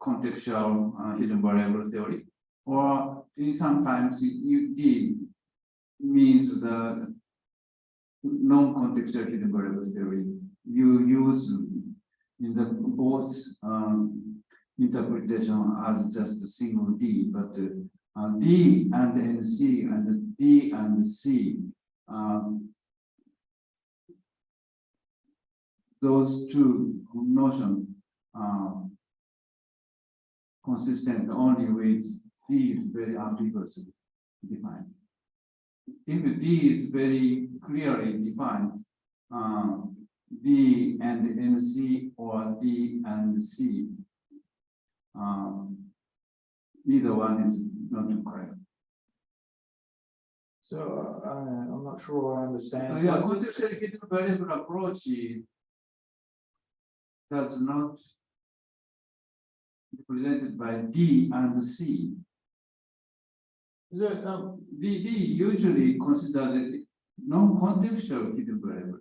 contextual hidden variable theory, or in sometimes D means the non-contextual hidden variable theory. You use in the both interpretation as just a single D, but D and NC and D and C, those two notions are consistent only with D is very ambiguously defined. If D is very clearly defined, D and NC or D and C, either one is not correct. So I'm not sure I understand. Yeah, contextual hidden variable approach does not represented by D and C. D usually considered non-contextual hidden variable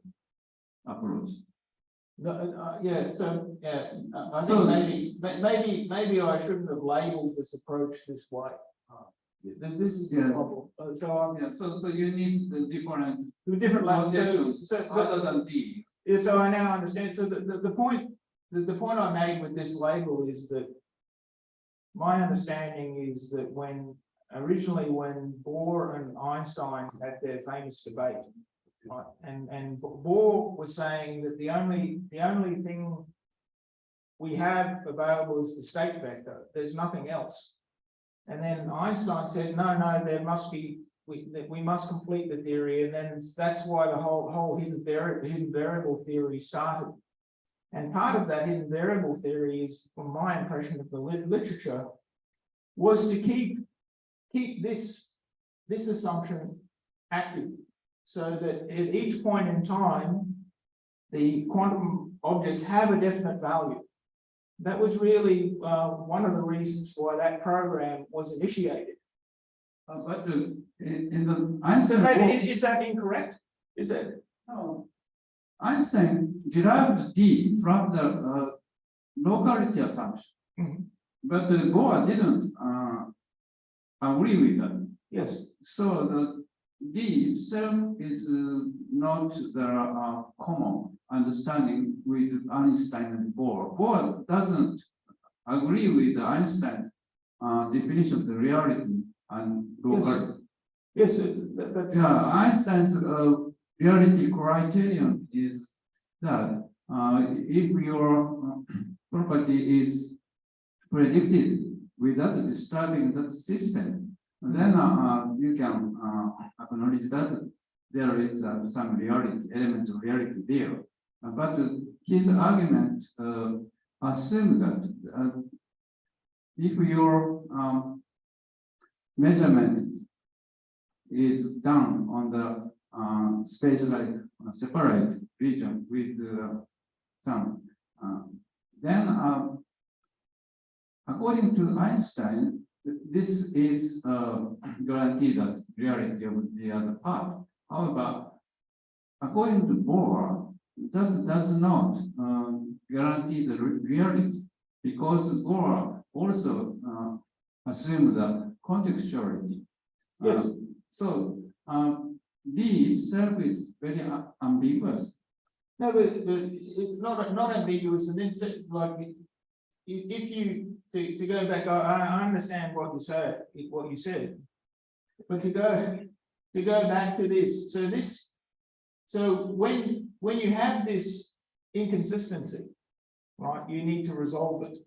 approach. I think maybe I shouldn't have labeled this approach this way. This is the problem. So you need the different labels. other than D. Yeah, so I now understand. So the point I made with this label is that my understanding is that originally when Bohr and Einstein had their famous debate, right, and Bohr was saying that the only thing we have available is the state vector. There's nothing else. And then Einstein said, no, there must be, we must complete the theory, and then that's why the whole hidden variable theory started. And part of that hidden variable theory is, from my impression of the literature, was to keep this assumption active, so that at each point in time, the quantum objects have a definite value. That was really one of the reasons why that program was initiated. But in the Einstein, is that incorrect? Is that no? Einstein derived D from the locality assumption, but Bohr didn't agree with that. Yes. So the self is not the common understanding with Einstein and Bohr. Bohr doesn't agree with Einstein's definition of the reality and local. Yes, that's. Yeah, Einstein's reality criterion is that if your property is predicted without disturbing that system, then you can acknowledge that there is some reality, elements of reality there. But his argument assumes that if your measurement is done on the space like separate region with some, then according to Einstein, this is guaranteed that reality of the other part. However, according to Bohr, that does not guarantee the reality, because Bohr also assumed the contextuality. Yes. So the self is very ambiguous. No, but it's not ambiguous, and then like if you to go back, I understand what you said, but to go back to this. So when you have this inconsistency, right, you need to resolve it,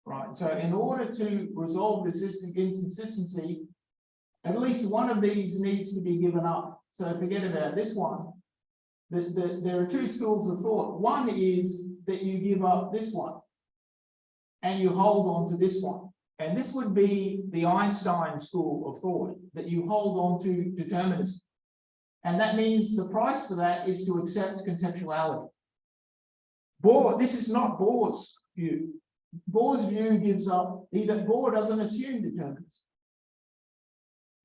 right? So in order to resolve this inconsistency, at least one of these needs to be given up. So forget about this one. There are two schools of thought. One is that you give up this one and you hold on to this one. And this would be the Einstein school of thought, that you hold on to determinism. And that means the price for that is to accept contextuality. This is not Bohr's view. Bohr's view gives up, Bohr doesn't assume determinism.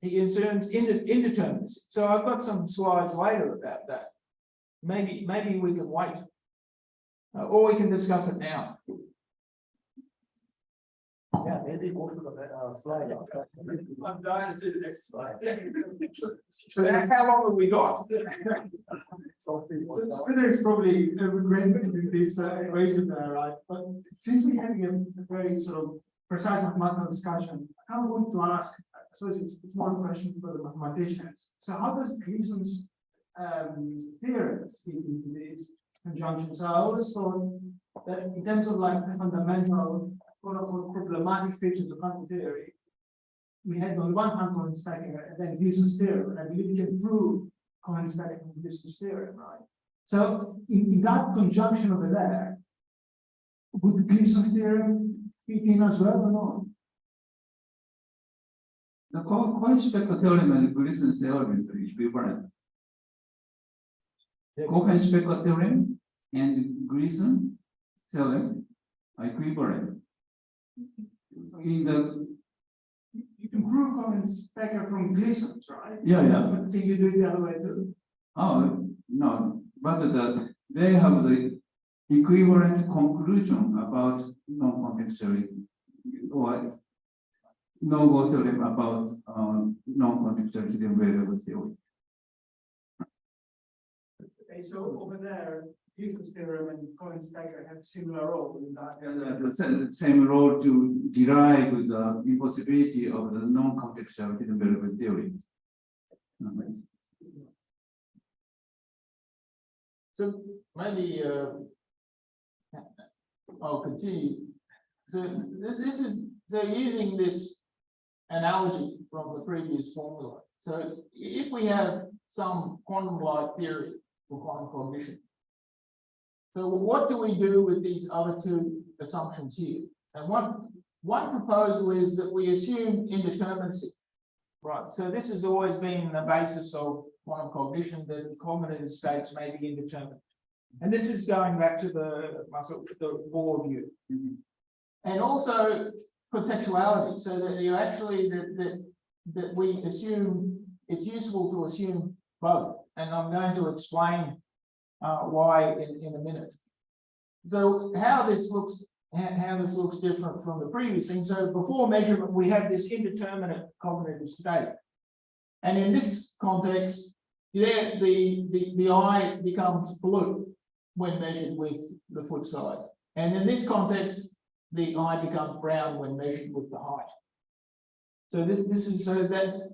He assumes indeterminacy. So I've got some slides later about that. Maybe we can wait, or we can discuss it now. Yeah, maybe we'll look at that slide. I'm dying to see the next slide. So how long have we got? So Peter is probably regretting this equation there, right? But since we're having a very sort of precise mathematical discussion, I kind of want to ask, I suppose it's more a question for the mathematicians. So how does Gleason's theorem fit into this conjunction? So I always thought that in terms of like the fundamental quote-unquote problematic features of quantum theory, we had on the one hand Cohen-Specker and then Gleason's theorem, and I believe we can prove Cohen-Specker and Gleason's theorem, right? So in that conjunction over there, would Gleason's theorem fit in as well or not? The Cohen-Specker theorem and Gleason's theorem is equivalent. Cohen-Specker theorem and Gleason theorem are equivalent. You can prove Cohen-Specker from Gleason's, right? Yeah. But can you do it the other way too? Oh, no, but they have the equivalent conclusion about non-contextuality or no-go theorem about non-contextuality variable theory. Okay, so over there, Gleason's theorem and Cohen-Specker have similar role in that. The same role to derive the impossibility of the non-contextuality variable theory. So maybe I'll continue. So this is using this analogy from the previous formula. So if we have some quantum-like theory for quantum cognition, so what do we do with these other two assumptions here? And one proposal is that we assume indeterminacy, right? So this has always been the basis of quantum cognition, that cognitive states may be indeterminate. And this is going back to the Bohr view. And also contextuality, so that you actually, that we assume, it's useful to assume both. And I'm going to explain why in a minute. So how this looks different from the previous thing. So before measurement, we have this indeterminate cognitive state. And in this context, there the eye becomes blue when measured with the foot size. And in this context, the eye becomes brown when measured with the height. So this is so that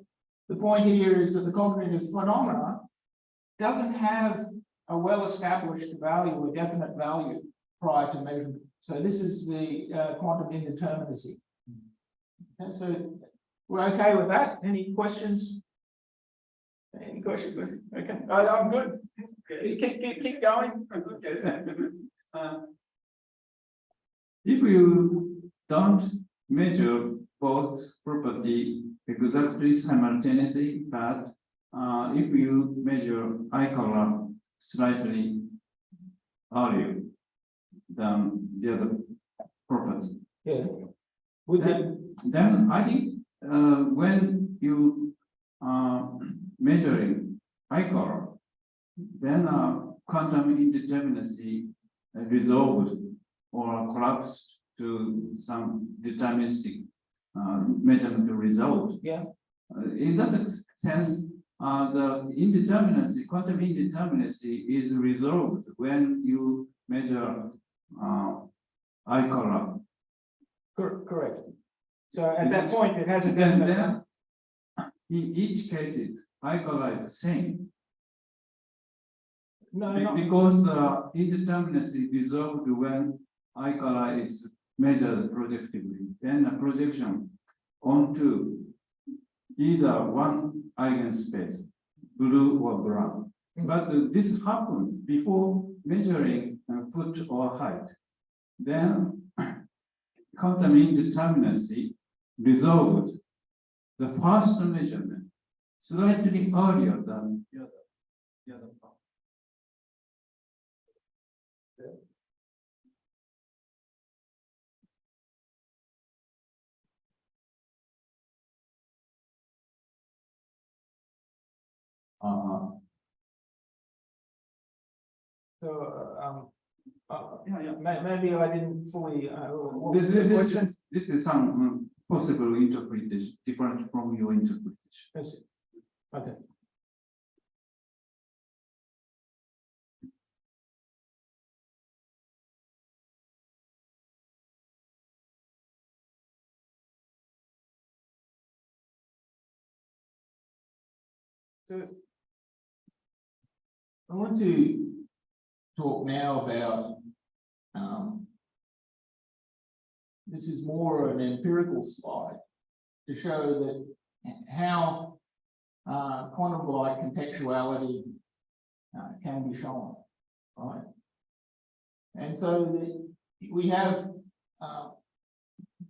the point here is that the cognitive phenomena doesn't have a well-established value, a definite value prior to measurement. So this is the quantum indeterminacy. Okay, so we're okay with that. Any questions? Any questions? Okay, I'm good. Keep going. If you don't measure both property exactly simultaneously, but if you measure eye color slightly earlier than the other property, Yeah. With the, then I think when you measuring eye color, then quantum indeterminacy resolved or collapsed to some deterministic measurement result. yeah. In that sense, the indeterminacy, quantum indeterminacy is resolved when you measure eye color. Correct. So at that point, it has a Then, definite. in each case, eye color is the same. No, no. Because the indeterminacy resolved when eye color is measured projectively, then a projection onto either one eigenspace, blue or brown. But this happens before measuring foot or height. Then quantum indeterminacy resolved the first measurement slightly earlier than the other part. So, Yeah. maybe I didn't fully. What was This, the this, question? this is some possible interpretation different from your interpretation. Yes. Okay. So I want to talk now about this is more an empirical slide to show that how quantum-like contextuality can be shown, right? And so we have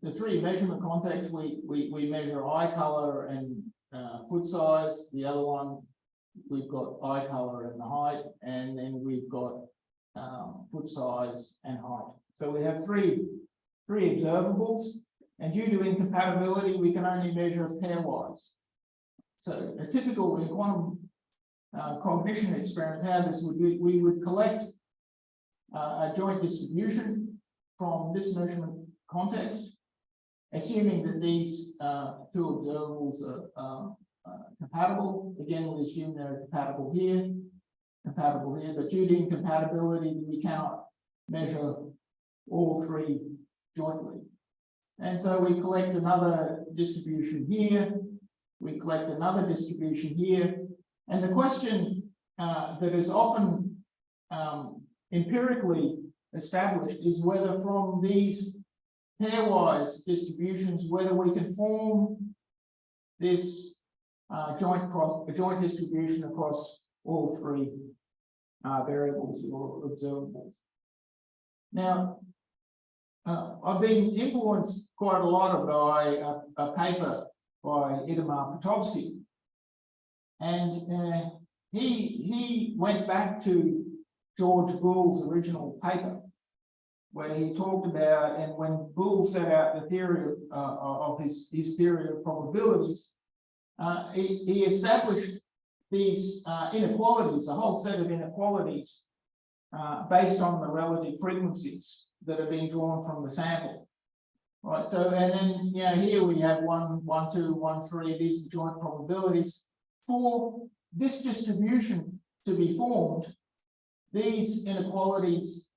the three measurement contexts. We measure eye color and foot size. The other one, we've got eye color and the height, and then we've got foot size and height. So we have three observables, and due to incompatibility, we can only measure pairwise. So a typical in quantum cognition experiment, how this would be, we would collect a joint distribution from this measurement context, assuming that these two observables are compatible. Again, we assume they're compatible here, but due to incompatibility, we cannot measure all three jointly. And so we collect another distribution here, we collect another distribution here, and the question that is often empirically established is whether from these pairwise distributions, whether we can form this joint distribution across all three variables or observables. Now, I've been influenced quite a lot by a paper by Itamar Petovsky, and he went back to George Boole's original paper, where he talked about, and when Boole set out the theory of his theory of probabilities, he established these inequalities, a whole set of inequalities based on the relative frequencies that are being drawn from the sample. Right, so, and then, here we have 1, 1, 2, 1, 3, these are joint probabilities. for this distribution to be formed, these inequalities,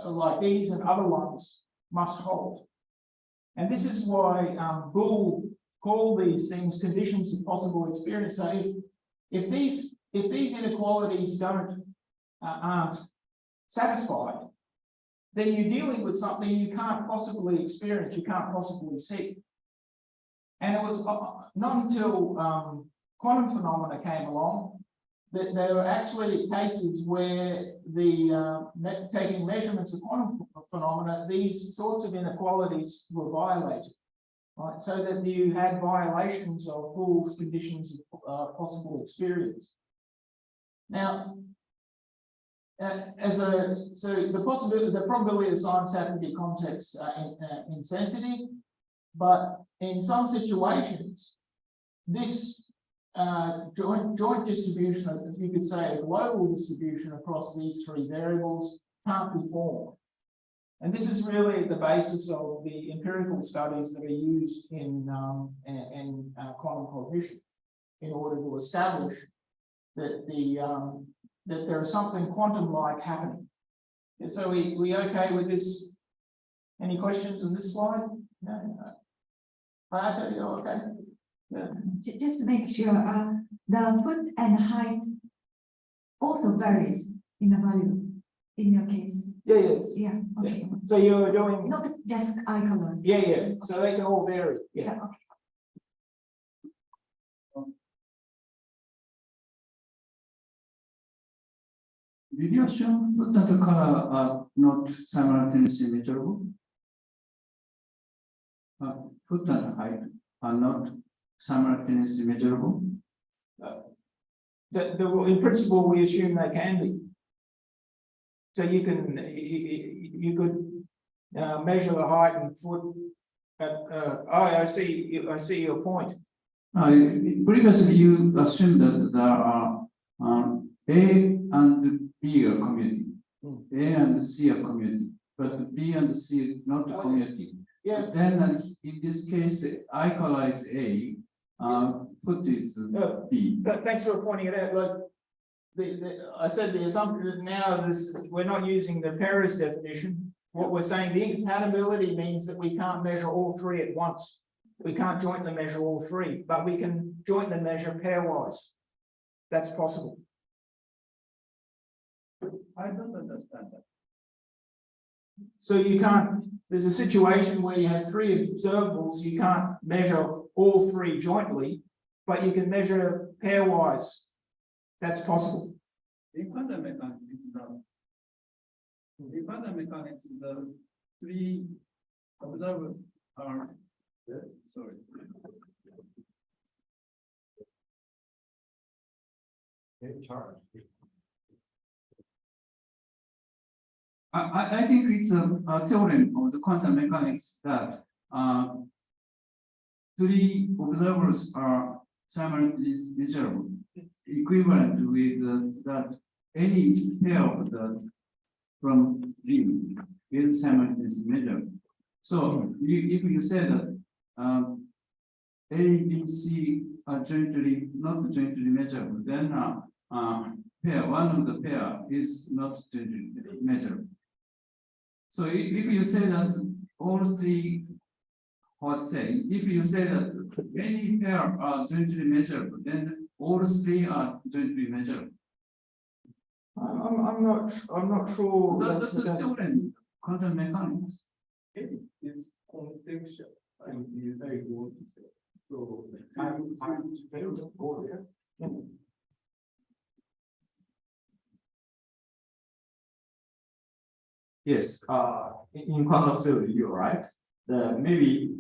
like these and other ones, must hold. And this is why Bull called these things conditions of possible experience. So if these inequalities aren't satisfied, then you're dealing with something you can't possibly experience, you can't possibly see. And it was not until quantum phenomena came along that there were actually cases where taking measurements of quantum phenomena, these sorts of inequalities were violated, right? So that you had violations of Bull's conditions of possible experience. Now, the probability of science had to be context insensitive, but in some situations, this joint distribution, you could say a global distribution across these three variables, can't be formed. And this is really the basis of the empirical studies that are used in quantum cognition in order to establish that that there is something quantum-like happening. And so we okay with this? Any questions on this slide? No. I tell you, okay. Yeah. Just to make sure, the foot and height also varies in the value in your case. Yes. Yeah, okay. Yeah. So you're doing. Not just eye color. Yeah. So they can all vary. Yeah. Okay. Did you assume foot and color are not simultaneously measurable? Foot and height are not simultaneously measurable? In principle, we assume they can be. So you could measure the height and foot. I see your point. Previously, you assumed that there are A and B are community, A and C are community, but B and C not community. Yeah. Then in this case, eye color is A, foot is B. Thanks for pointing it out. Like I said, the assumption that now we're not using the Perez definition. What we're saying, the incompatibility means that we can't measure all three at once. We can't jointly measure all three, but we can jointly measure pairwise. That's possible. I don't understand that. So you can't, there's a situation where you have three observables, you can't measure all three jointly, but you can measure pairwise. That's possible. In quantum mechanics, the three observers are, sorry. I think it's a theorem of the quantum mechanics that three observers are simultaneously measurable, equivalent with that any pair of the from ring is simultaneously measurable. So if you say that A, B, C are not jointly measurable, then one of the pair is not jointly measurable. So if you say that all three, if you say that any pair are jointly measurable, then all three are jointly measurable. I'm not sure. That's the theorem, quantum mechanics. It's contextual. You very good to say. So I'm very good. Yes, in quantum theory, you're right. Maybe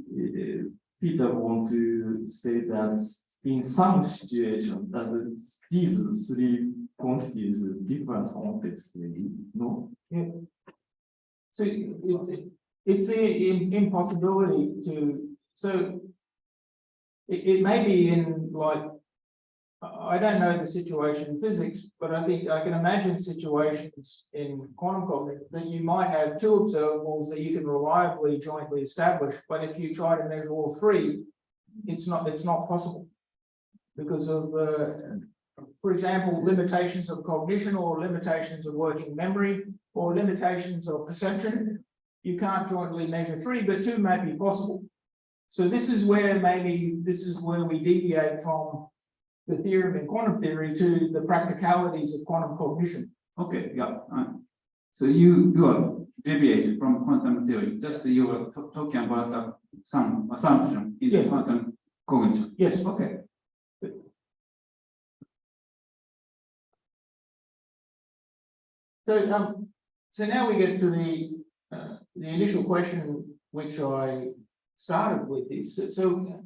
Peter want to state that in some situation that these three quantities different context, no? Yeah. So it's an impossibility to, so it may be in like, I don't know the situation in physics, but I think I can imagine situations in quantum cognition that you might have two observables that you can reliably jointly establish, but if you try to measure all three, it's not possible. because of, for example, limitations of cognition or limitations of working memory or limitations of perception. You can't jointly measure 3, but 2 may be possible. So this is where we deviate from the theorem in quantum theory to the practicalities of quantum cognition. Okay, yeah. So you are deviate from quantum theory, just you were talking about some assumption in the quantum cognition. Yes. Okay. So now we get to the initial question which I started with is, so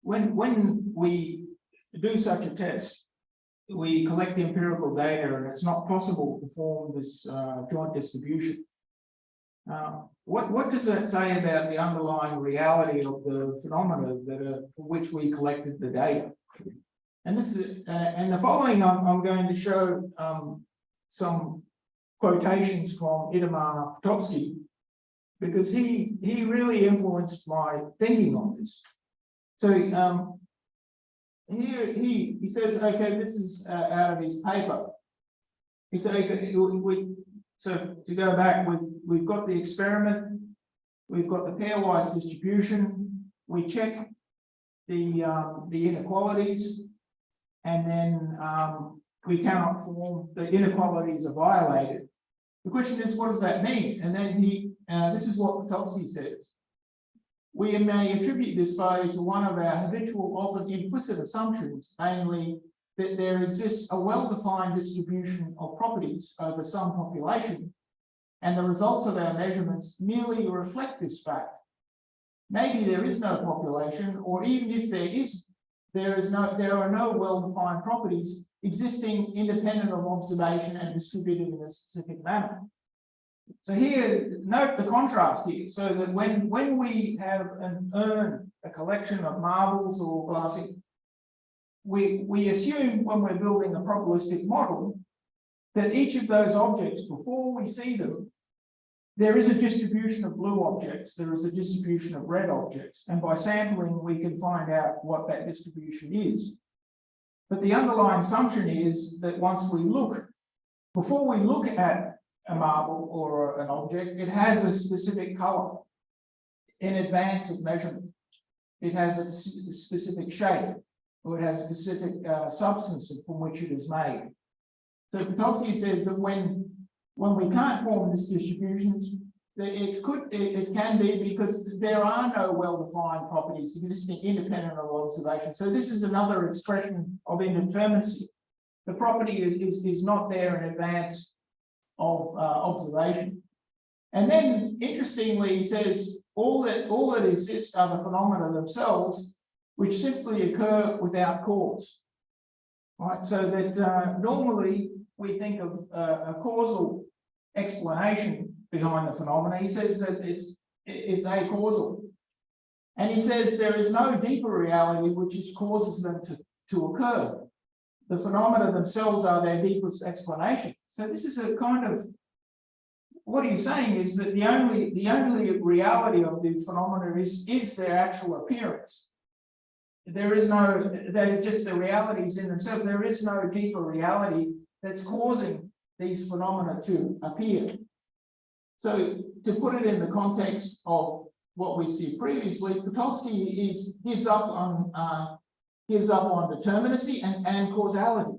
when we do such a test, we collect the empirical data and it's not possible to form this joint distribution. What does that say about the underlying reality of the phenomena for which we collected the data? And this is and the following I'm going to show some quotations from Itamar Potocki, because he really influenced my thinking on this. So here he says, okay, this is out of his paper. He said, okay, so to go back, we've got the experiment, we've got the pairwise distribution, we check the inequalities, and then we cannot form, the inequalities are violated. The question is, what does that mean? And then this is what Potocki says. We may attribute this failure to one of our habitual, often implicit assumptions, namely that there exists a well-defined distribution of properties over some population, and the results of our measurements merely reflect this fact. Maybe there is no population, or even if there are no well-defined properties existing independent of observation and distributed in a specific manner. So here, note the contrast here, so that when we have an urn, a collection of marbles or glassing, we assume when we're building a probabilistic model that each of those objects, before we see them, there is a distribution of blue objects, there is a distribution of red objects, and by sampling we can find out what that distribution is. But the underlying assumption is that once we look, before we look at a marble or an object, it has a specific color in advance of measurement. It has a specific shape, or it has a specific substance from which it is made. So Potocki says that when we can't form this distributions, it can be because there are no well-defined properties existing independent of observation. So this is another expression of indeterminacy. The property is not there in advance of observation. And then, interestingly, he says all that exists are the phenomena themselves, which simply occur without cause. Right, so that normally we think of a causal explanation behind the phenomena. He says that it's acausal. And he says there is no deeper reality which causes them to occur. The phenomena themselves are their deepest explanation. So this is a kind of, what he's saying is that the only reality of the phenomena is their actual appearance. There is no, they're just the realities in themselves. There is no deeper reality that's causing these phenomena to appear. So to put it in the context of what we see previously, Potocki gives up on determinacy and causality,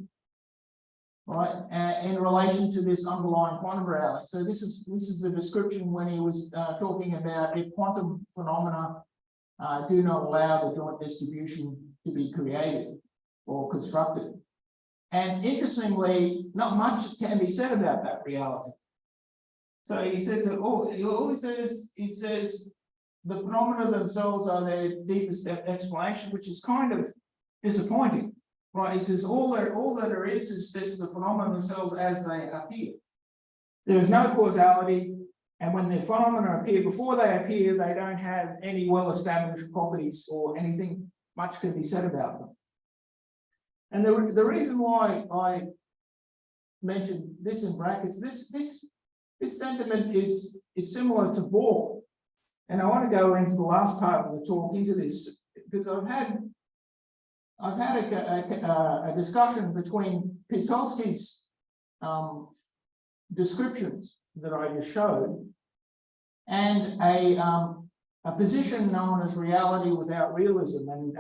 right? In relation to this underlying quantum reality. So this is a description when he was talking about if quantum phenomena do not allow the joint distribution to be created or constructed. And interestingly, not much can be said about that reality. So he says that he says the phenomena themselves are their deepest explanation, which is kind of disappointing, right? He says all that there is just the phenomena themselves as they appear. There is no causality, and when the phenomena appear, before they appear, they don't have any well-established properties or anything much can be said about them. And the reason why I mentioned this in brackets, this sentiment is similar to Bohr. And I want to go into the last part of the talk into this, because I've had a discussion between Piotrowski's descriptions that I just showed and a position known as reality without realism. And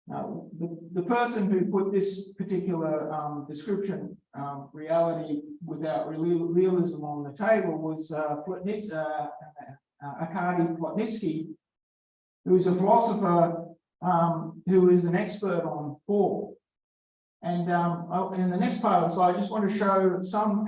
the person who put this particular description, reality without realism, on the table was Arkady Plotnitsky, who is a philosopher who is an expert on Bohr. And in the next part of the slide, I just want to show some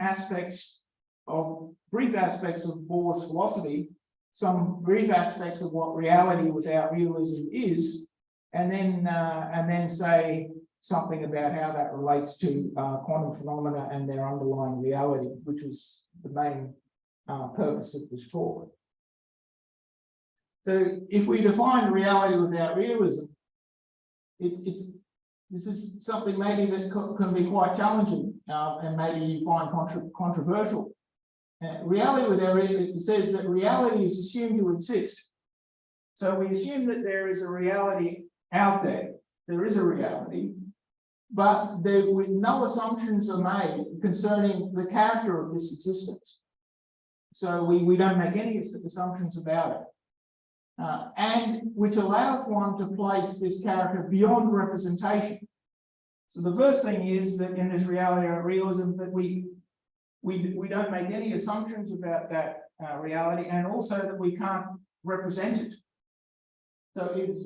brief aspects of Bohr's philosophy, some brief aspects of what reality without realism is, and then say something about how that relates to quantum phenomena and their underlying reality, which is the main purpose of this talk. So if we define reality without realism, this is something maybe that can be quite challenging and maybe you find controversial. Reality without realism says that reality is assumed to exist. So we assume that there is a reality out there. There is a reality, but no assumptions are made concerning the character of this existence. So we don't make any assumptions about it. And which allows one to place this character beyond representation. So the first thing is that in this reality or realism that we don't make any assumptions about that reality, and also that we can't represent it. So it's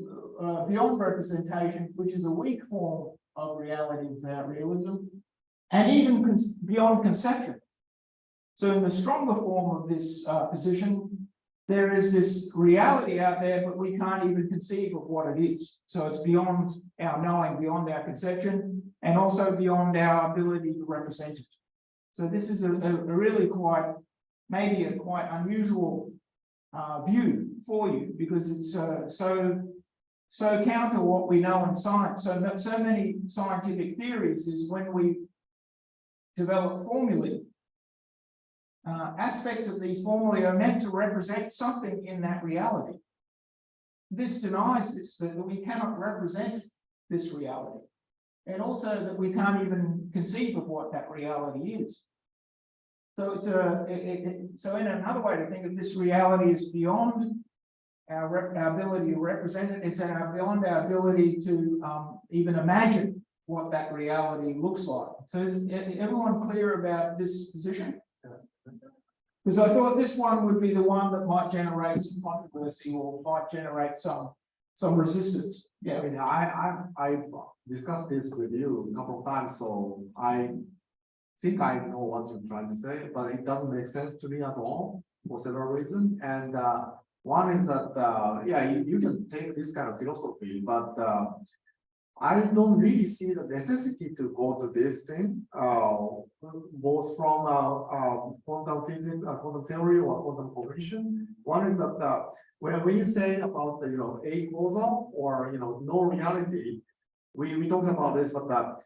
beyond representation, which is a weak form of reality without realism, and even beyond conception. So in the stronger form of this position, there is this reality out there, but we can't even conceive of what it is. So it's beyond our knowing, beyond our conception, and also beyond our ability to represent it. So this is a really maybe a quite unusual view for you, because it's so counter what we know in science. So many scientific theories is when we develop formulae, aspects of these formulae are meant to represent something in that reality. This denies this, that we cannot represent this reality, and also that we can't even conceive of what that reality is. So so in another way to think of this, reality is beyond our ability to represent it. It's beyond our ability to even imagine what that reality looks like. So is everyone clear about this position? Because I thought this one would be the one that might generate some controversy or might generate some resistance. Yeah. I mean, I've discussed this with you a couple of times, so I think I know what you're trying to say, but it doesn't make sense to me at all for several reasons. And one is that, yeah, you can take this kind of philosophy, but I don't really see the necessity to go to this thing, both from quantum physics, quantum theory, or quantum cognition. One is that when you say about the a-causal or no reality, we talked about this, but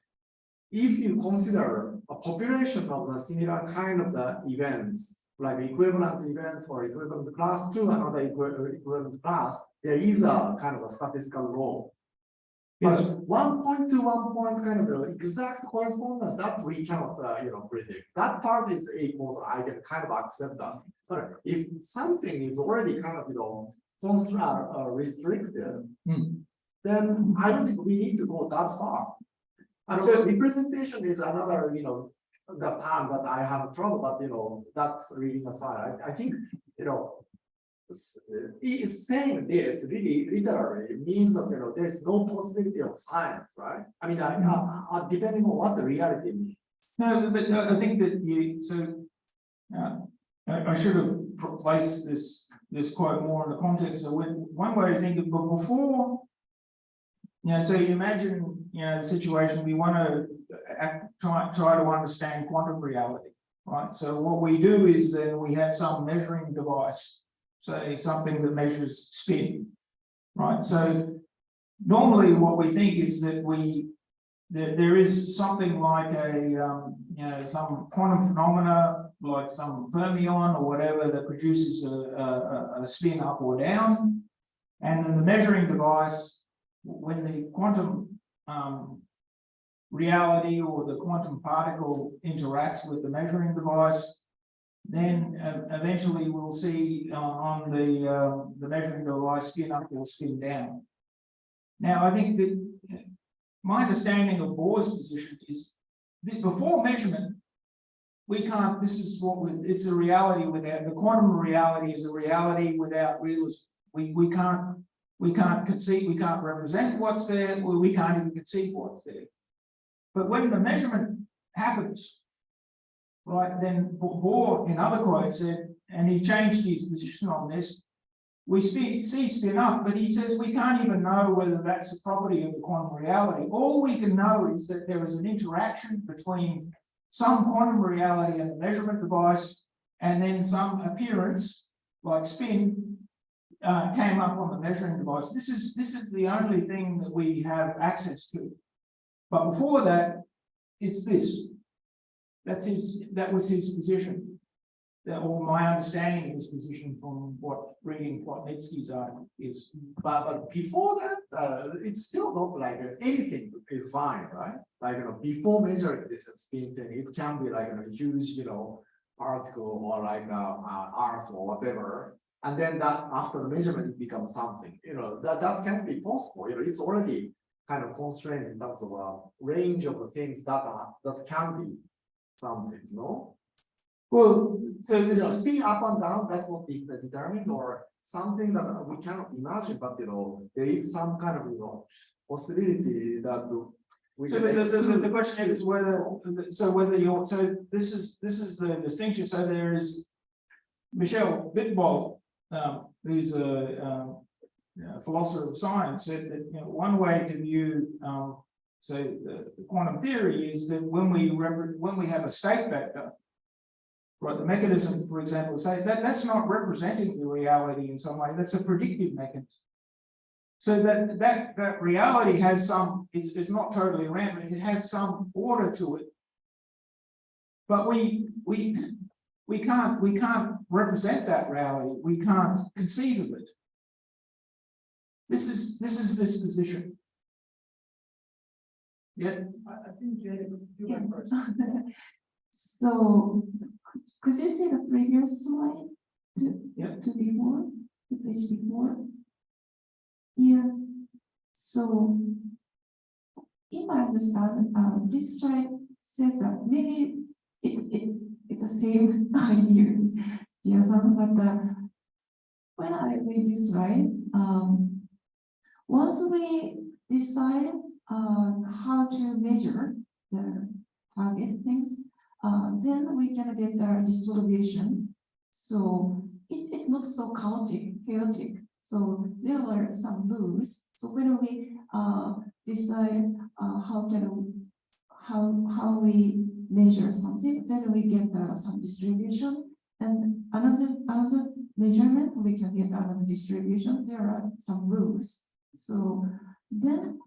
if you consider a population of the similar kind of the events, like equivalent events or equivalent class to another equivalent class, there is a kind of a statistical law. But 1 point to 1 point kind of the exact correspondence that we cannot predict. That part is a-causal. I can kind of accept that. But if something is already kind of restricted, then I don't think we need to go that far. And so representation is another the term that I have trouble, but that's reading aside. I think saying this really literally means that there is no possibility of science, right? I mean, depending on what the reality means. No, but I think that I should have placed this quote more in the context of one way to think of it, but before, so you imagine the situation, we want to try to understand quantum reality, right? So what we do is then we have some measuring device, say something that measures spin, right? So normally what we think is that there is something like some quantum phenomena, like some fermion or whatever, that produces a spin up or down, and then the measuring device, when the quantum reality or the quantum particle interacts with the measuring device, then eventually we'll see on the measuring device spin up or spin down. Now, I think that my understanding of Bohr's position is that before measurement, we can't, this is what it's a reality without, the quantum reality is a reality without realism. We can't conceive, we can't represent what's there, we can't even conceive what's there. But when the measurement happens, right, then Bohr, in other quotes, said, and he changed his position on this, we see spin up, but he says we can't even know whether that's a property of the quantum reality. All we can know is that there is an interaction between some quantum reality and the measurement device, and then some appearance, like spin, came up on the measuring device. This is the only thing that we have access to. But before that, it's this. That was his position. Or my understanding of his position from reading Plotnitsky's article is. But before that, it's still not like anything is fine, right? Like, before measuring this spin thing, it can be like a huge, particle or like earth or whatever. And then that after the measurement, it becomes something, that can be possible. It's already kind of constrained in terms of a range of the things that can be something, no? Well, so this is Spin up and down, that's not determined or something that we cannot imagine, but there is some kind of possibility that we so can the question is whether this is the distinction. So there is Michel Bitbol, who's a philosopher of science, said that one way to view the quantum theory is that when we have a state vector, right, the mechanism, for example, say that's not representing the reality in some way. That's a predictive mechanism. So that reality has some. It's not totally random. It has some order to it. But we can't represent that reality. We can't conceive of it. This is this position. Yeah. I think you went first. So could you see the previous slide to before, the page before? Yeah. So in my understanding, this slide says that maybe it's the same idea as Jia-san, but when I read this slide, once we decide how to measure the target things, then we can get the distribution. So it's not so chaotic. So there are some rules. So when we decide how we measure something, then we get some distribution, and another measurement we can get another distribution. There are some rules. So then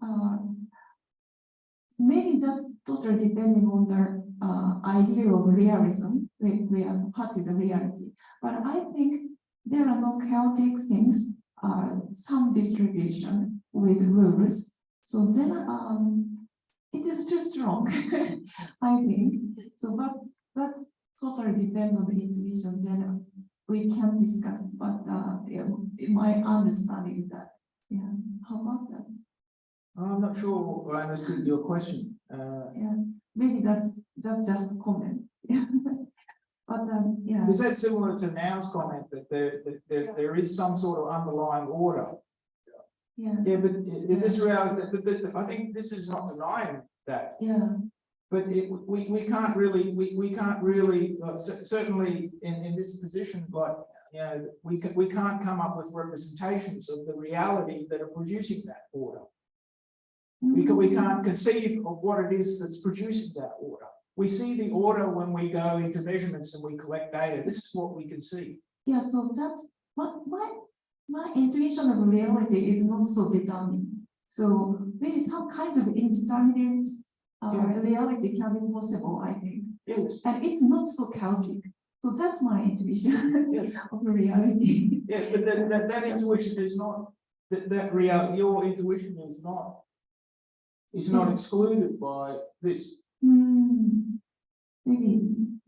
maybe that's totally depending on the idea of realism, what is the reality. But I think there are no chaotic things, some distribution with rules. So then it is too strong, I think. So but that totally depends on the intuition, then we can discuss, but my understanding is that, yeah, how about that? I'm not sure I understood your question. Yeah, maybe that's just a comment. But yeah. Is that similar to Now's comment that there is some sort of underlying order? Yeah. Yeah, but in this reality, I think this is not denying that. Yeah. But we can't really certainly in this position, but we can't come up with representations of the reality that are producing that order. Because we can't conceive of what it is that's producing that order. We see the order when we go into measurements and we collect data. This is what we can see. Yeah, so that's what my intuition of reality is not so determined. So maybe some kinds of indeterminate reality can be possible, I think. Yes. And it's not so chaotic. So that's my intuition of reality. Yeah, but that intuition is not that reality. Your intuition is not is not excluded by this. Maybe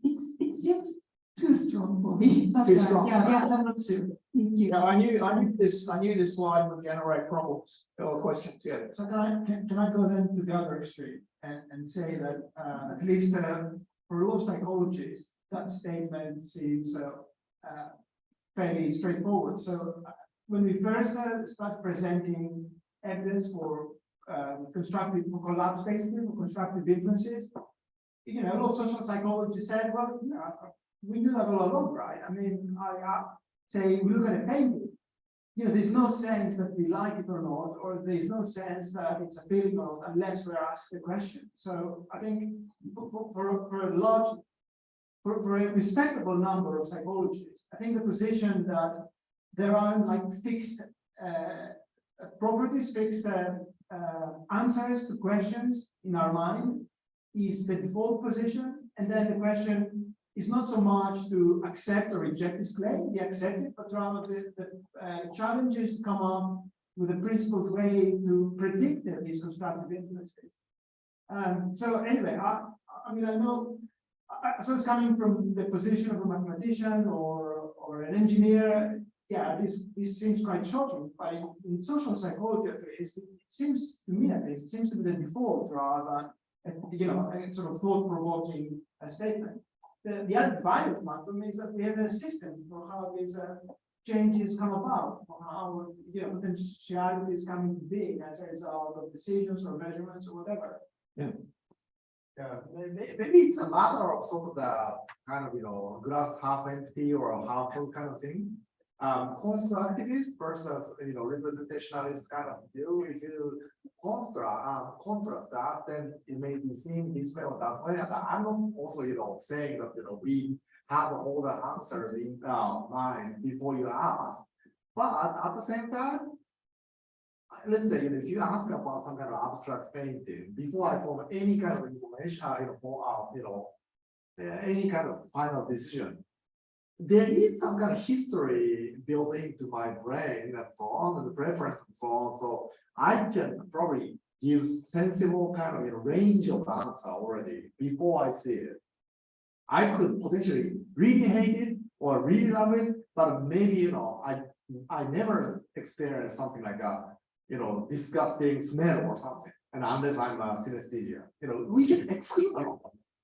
it seems too strong for me, but Too strong. yeah, I'm not sure. Thank you. Yeah, I knew this slide would generate problems or questions, yeah. So can I go then to the other extreme and say that at least for a lot of psychologists, that statement seems fairly straightforward. So when we first start presenting evidence for collapse, basically for constructive inferences, a lot of social psychologists said, well, we do that all along, right? I mean, I say we look at a painting, there's no sense that we like it or not, or there's no sense that it's appealing or not unless we're asked the question. So I think for a respectable number of psychologists, I think the position that there aren't like fixed properties, fixed answers to questions in our mind is the default position. And then the question is not so much to accept or reject this claim, we accept it, but rather the challenge is to come up with a principled way to predict these constructive influences. So anyway, I mean, I know, so it's coming from the position of a mathematician or an engineer. Yeah, this seems quite shocking, but in social psychology, at least, it seems to me, at least, it seems to be the default rather than, a sort of thought-provoking statement. The other value of quantum is that we have a system for how these changes come about, for how potentiality is coming to being as a result of decisions or measurements or whatever. Yeah. Yeah, maybe it's a matter of sort of the kind of, glass half empty or half full kind of thing. Constructivist versus, representationalist kind of view. If you contrast that, then it may be seen this way or that way. And I'm not also, saying that, we have all the answers in our mind before you ask. But at the same time, let's say, if you ask about some kind of abstract painting, before I form any kind of information, any kind of final decision, there is some kind of history built into my brain and so on, and the preference and so on. So I can probably give sensible kind of range of answer already before I see it. I could potentially really hate it or really love it, but maybe I never experienced something like a disgusting smell or something. And unless I'm a synesthesia, we can exclude that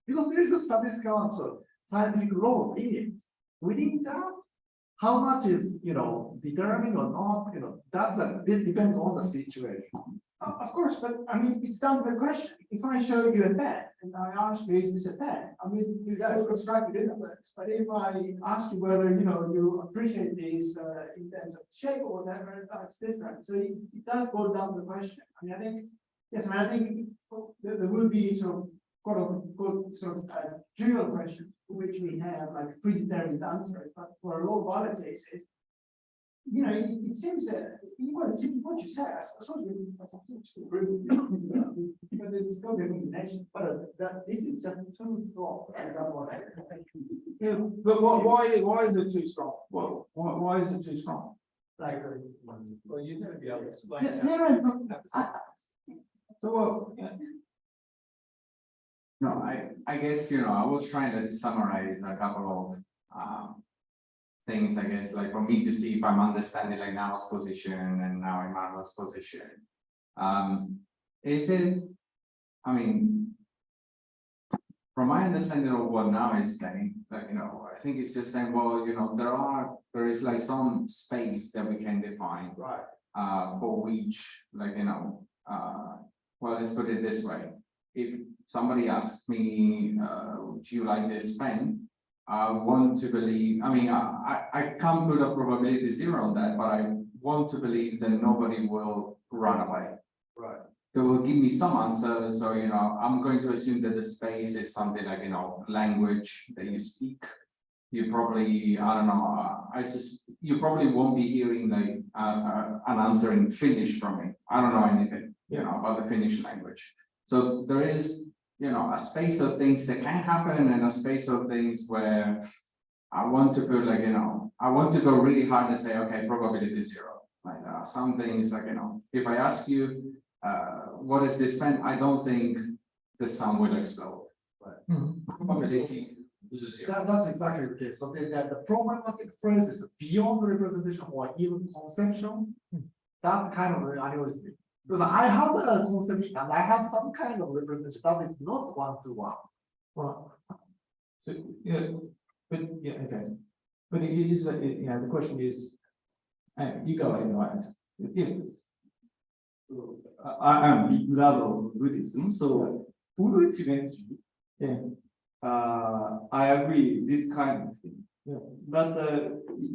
because there is a statistical answer, scientific laws in it. Within that, how much is determined or not, it depends on the situation. Of course, but I mean, it's down to the question. If I show you a pen and I ask you, is this a pen? I mean, you guys constructed influence. But if I ask you whether you appreciate this in terms of shape or whatever, that's different. So it does go down to the question. I mean, I think yes, I think there will be sort of quote unquote sort of trivial questions for which we have like predetermined answers, but for a lot of other cases, it seems that what you said, I suppose we agree with you, but it's got to be a combination. But this is just too strong. Yeah, but why is it too strong? Well, why is it too strong? Like, well, you're going to be able to explain. There are So well, yeah. No, I guess, I was trying to summarize a couple of things, I guess, like for me to see if I'm understanding like Now's position and now Emmanuel's position. Is it, I mean, from my understanding of what Now is saying, like, I think it's just saying, well, there is like some space that we can define, Right. For which, like, well, let's put it this way. If somebody asks me, would you like this pen? I want to believe, I mean, I can't put a probability 0 on that, but I want to believe that nobody will run away. Right. They will give me some answer. So, I'm going to assume that the space is something like, language that you speak. You probably, I don't know, you probably won't be hearing like an answer in Finnish from me. I don't know anything, about the Finnish language. So there is, a space of things that can happen and a space of things where I want to put like, I want to go really hard and say, okay, probability 0. Like some things like, if I ask you, what is this pen? I don't think the sun will explode. Probability is 0. That's exactly the case. So the problematic phrase is beyond representation or even conception. That kind of animalistic. Because I have a conception and I have some kind of representation that is not one-to-one. Well, so, yeah, but, yeah, okay. But it is, you know, the question is, you go ahead and write it. Yeah. I am big lover of Buddhism, so ultimately, Yeah. I agree this kind of thing. Yeah. But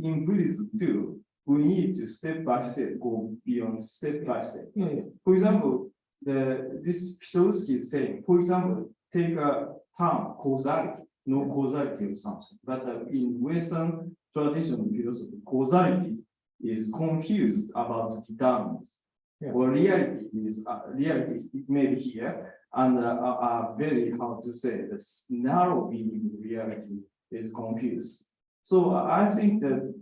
in Buddhism too, we need to step by step go beyond step by step. Yeah, yeah. For example, this Pitorsky is saying, for example, take a term causality, no causality of something. But in Western traditional philosophy, causality is confused about determinism. Yeah. Or reality is reality maybe here, and very hard to say this narrow meaning of reality is confused. So I think that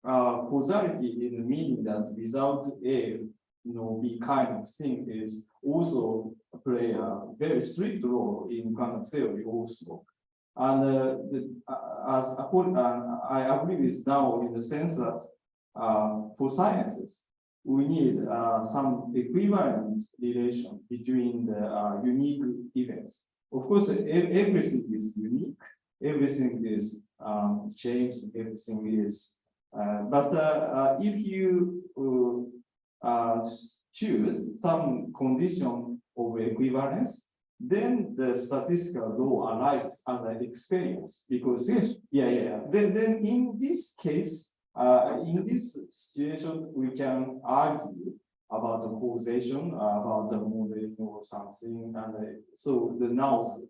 causality in the meaning that without A, B kind of thing is also play a very strict role in quantum theory also. And I agree with now in the sense that for sciences, we need some equivalent relation between the unique events. Of course, everything is unique, everything is changed, everything is. But if you choose some condition of equivalence, then the statistical law arises as an experience. Because then in this case, in this situation, we can argue about the causation, about the model or something, and so the now's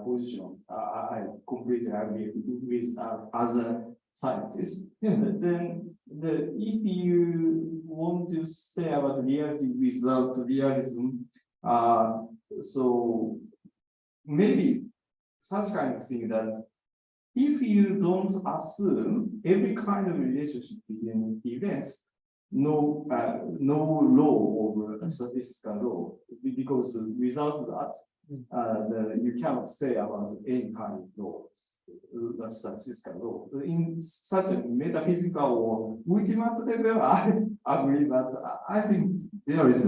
position, I completely agree with other scientists. Then if you want to say about reality without realism, so maybe such kind of thing that if you don't assume every kind of relationship between events, no law of statistical law, because without that, you cannot say about any kind of laws, statistical law. In such a metaphysical or ultimate level, I agree, but I think there is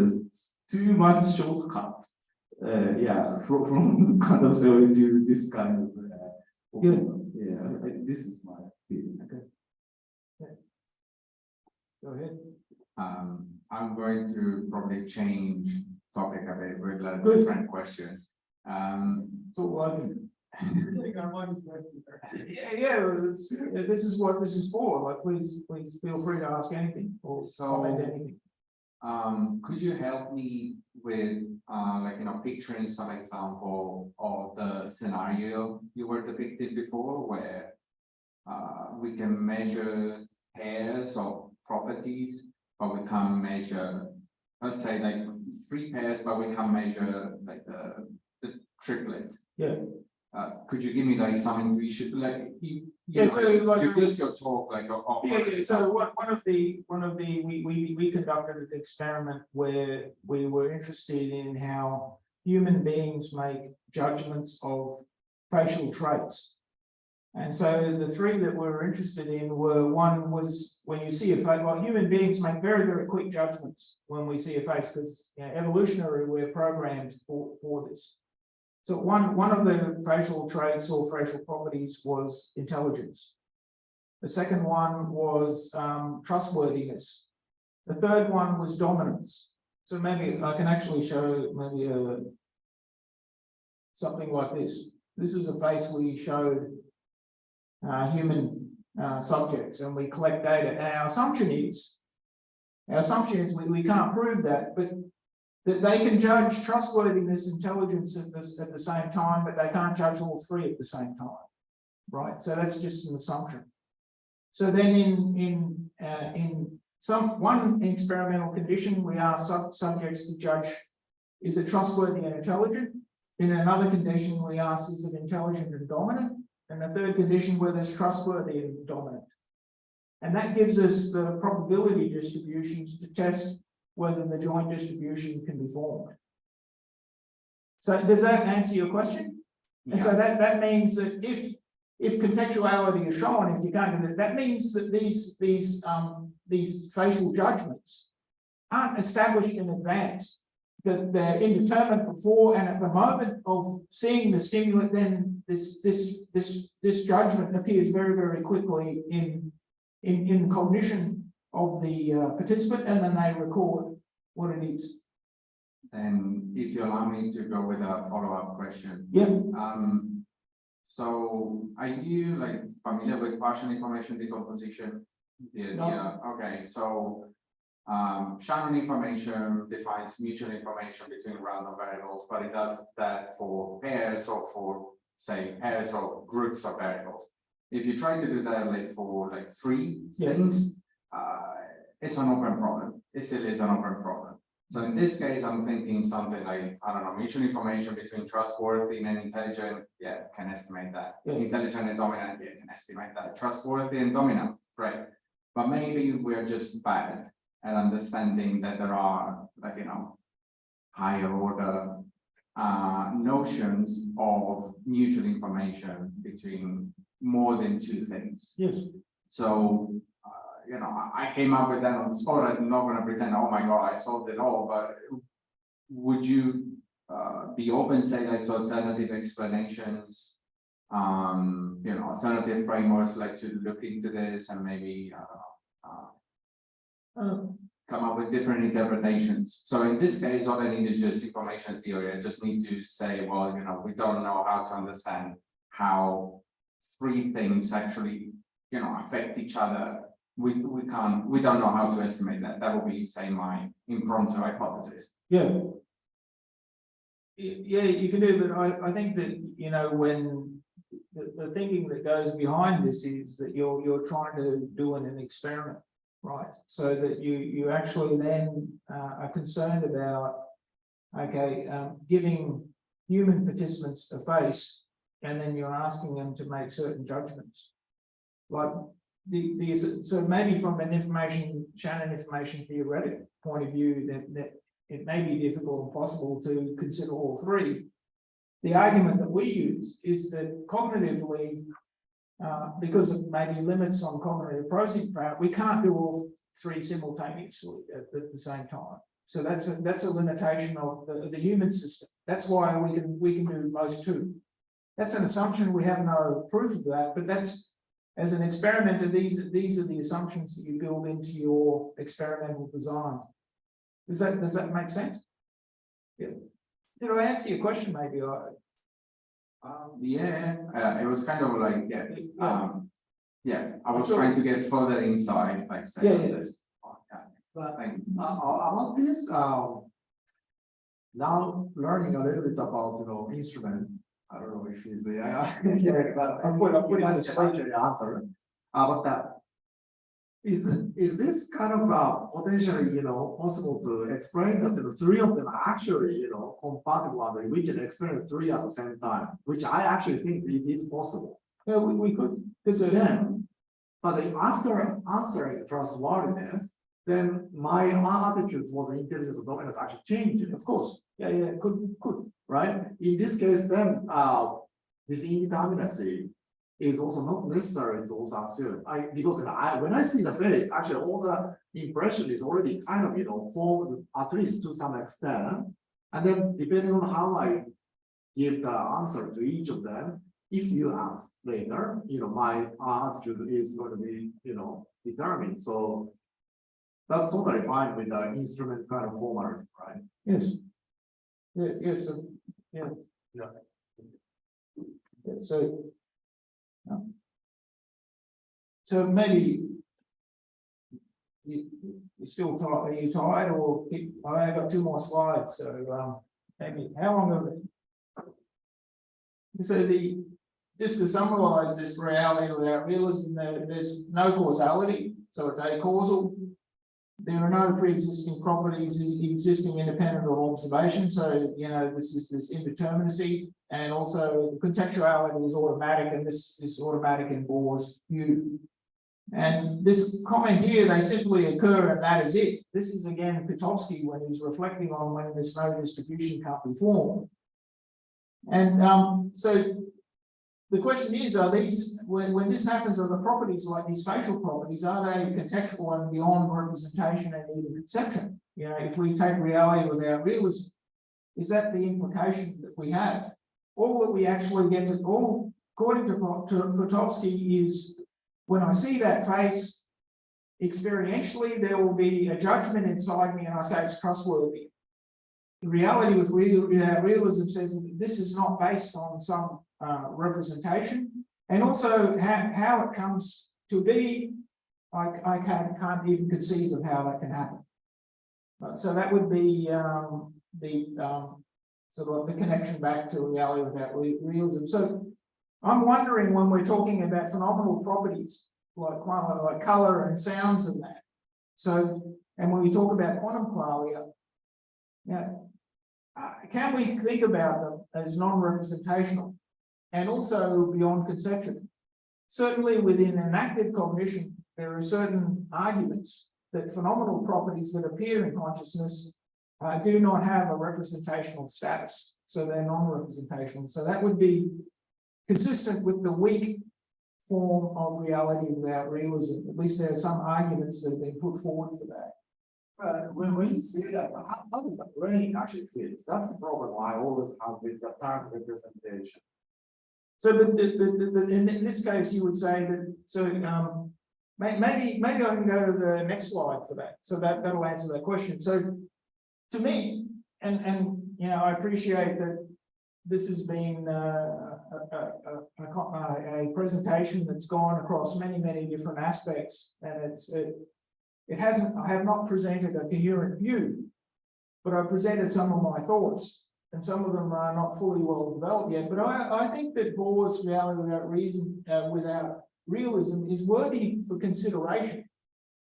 too much shortcut. From kind of theory to this kind of. This is my feeling. Okay. Go ahead. I'm going to probably change topic a bit with a Good. different question. So this is what this is for. Like, please feel free to ask anything or comment anything. Could you help me with picturing some example of the scenario you were depicted before, where we can measure pairs of properties, but we can't measure, let's say like 3 pairs, but we can measure like the triplet. Yeah. Could you give me like some intuition, like you built your talk like So we conducted an experiment where we were interested in how human beings make judgments of facial traits. And so the 3 that we were interested in were, one was when you see a face. Well, human beings make very, very quick judgments when we see a face, because evolutionary, we're programmed for this. So one of the facial traits or facial properties was intelligence. The second one was trustworthiness. The third one was dominance. So maybe I can actually show maybe something like this. This is a face we showed human subjects, and we collect data. And our assumption is we can't prove that, but that they can judge trustworthiness, intelligence at the same time, but they can't judge all 3 at the same time, right? So that's just an assumption. So then in one experimental condition, we ask subjects to judge, is it trustworthy and intelligent? In another condition, we ask, is it intelligent and dominant? And the third condition, whether it's trustworthy and dominant. And that gives us the probability distributions to test whether the joint distribution can be formed. So does that answer your question? And so that means that if contextuality is shown, if you can't do that, that means that these facial judgments aren't established in advance. That they're indeterminate before, and at the moment of seeing the stimulant, then this judgment appears very, very quickly in cognition of the participant, and then they record what it is. And if you allow me to go with a follow-up question. Yeah. So are you like familiar with partial information decomposition? No. Okay, so Shannon information defines mutual information between random variables, but it does that for pairs or for, say, pairs or groups of variables. If you try to do that like for like three things, it's an open problem. It still is an open problem. So in this case, I'm thinking something like, I don't know, mutual information between trustworthy and intelligent, can estimate that. Yeah. Intelligent and dominant, can estimate that. Trustworthy and dominant, right? But maybe we're just bad at understanding that there are, like, higher order notions of mutual information between more than two things. Yes. So, I came up with that on the spot. I'm not going to pretend, oh my God, I solved it all, but would you be open, say, like, to alternative explanations, alternative frameworks, like to look into this and maybe, come up with different interpretations. So in this case, all I need is just information theory. I just need to say, well, we don't know how to understand how three things actually, affect each other. We don't know how to estimate that. That would be, say, my impromptu hypothesis. Yeah. Yeah, you can do, but I think that, when the thinking that goes behind this is that you're trying to do an experiment. Right, so that you actually then are concerned about, giving human participants a face, and then you're asking them to make certain judgments. Like so maybe from an Shannon information theoretic point of view, that it may be difficult and possible to consider all three. The argument that we use is that cognitively, because of maybe limits on cognitive processing power, we can't do all three simultaneously at the same time. So that's a limitation of the human system. That's why we can do most two. That's an assumption. We have no proof of that, but that's, as an experimenter, these are the assumptions that you build into your experimental design. Does that make sense? Yeah. Did I answer your question? Maybe it was kind of like, I was trying to get further insight, like, say, this. But about this, now learning a little bit about, instrument. I don't know if it's but I'll put it as the answer. But that is this kind of potentially, possible to explain that the three of them are actually, compatible, and we can explain three at the same time, which I actually think it is possible. Yeah, we could, because but after answering trustworthiness, then my attitude towards intelligence of dominance actually changed. of course, could. Right? In this case, then this indeterminacy is also not necessary to also assume. Because when I see the face, actually all the impression is already kind of formed, at least to some extent. And then depending on how I give the answer to each of them, if you ask later, my attitude is going to be, determined. So that's totally fine with the instrument kind of format, right? Yes. Yes. So maybe you still tired? Are you tired, or I've only got 2 more slides? So maybe how long have it? So just to summarize this reality without realism, there's no causality, so it's acausal. There are no pre-existing properties existing independent of observation. So, this is this indeterminacy, and also contextuality is automatic, and this is automatic in Bohr's view. And this comment here, they simply occur and that is it. This is again Pitofsky when he's reflecting on when this no distribution can't be formed. And so the question is, are these, when this happens, are the properties like these spatial properties, are they contextual and beyond representation and even conception? You know, if we take reality without realism, is that the implication that we have? All that we actually get to, all according to Pitofsky, is when I see that face, experientially, there will be a judgment inside me and I say it's trustworthy. The reality with realism says that this is not based on some representation, and also how it comes to be, I can't even conceive of how that can happen. So that would be sort of the connection back to reality without realism. So I'm wondering, when we're talking about phenomenal properties like color and sounds and that. So, and when we talk about quantum qualia, can we think about them as non-representational and also beyond conception? Certainly within an active cognition, there are certain arguments that phenomenal properties that appear in consciousness do not have a representational status. So they're non-representational. So that would be consistent with the weak form of reality without realism. At least there are some arguments that have been put forward for that. When you say that, how does the brain actually feel? That's the problem I always have with the term representation. So in this case, you would say that, so maybe I can go to the next slide for that. So that'll answer that question. So to me, and you know, I appreciate that this has been a presentation that's gone across many different aspects, and I have not presented a coherent view, but I've presented some of my thoughts, and some of them are not fully well developed yet. But I think that Bohr's reality without reason, without realism, is worthy for consideration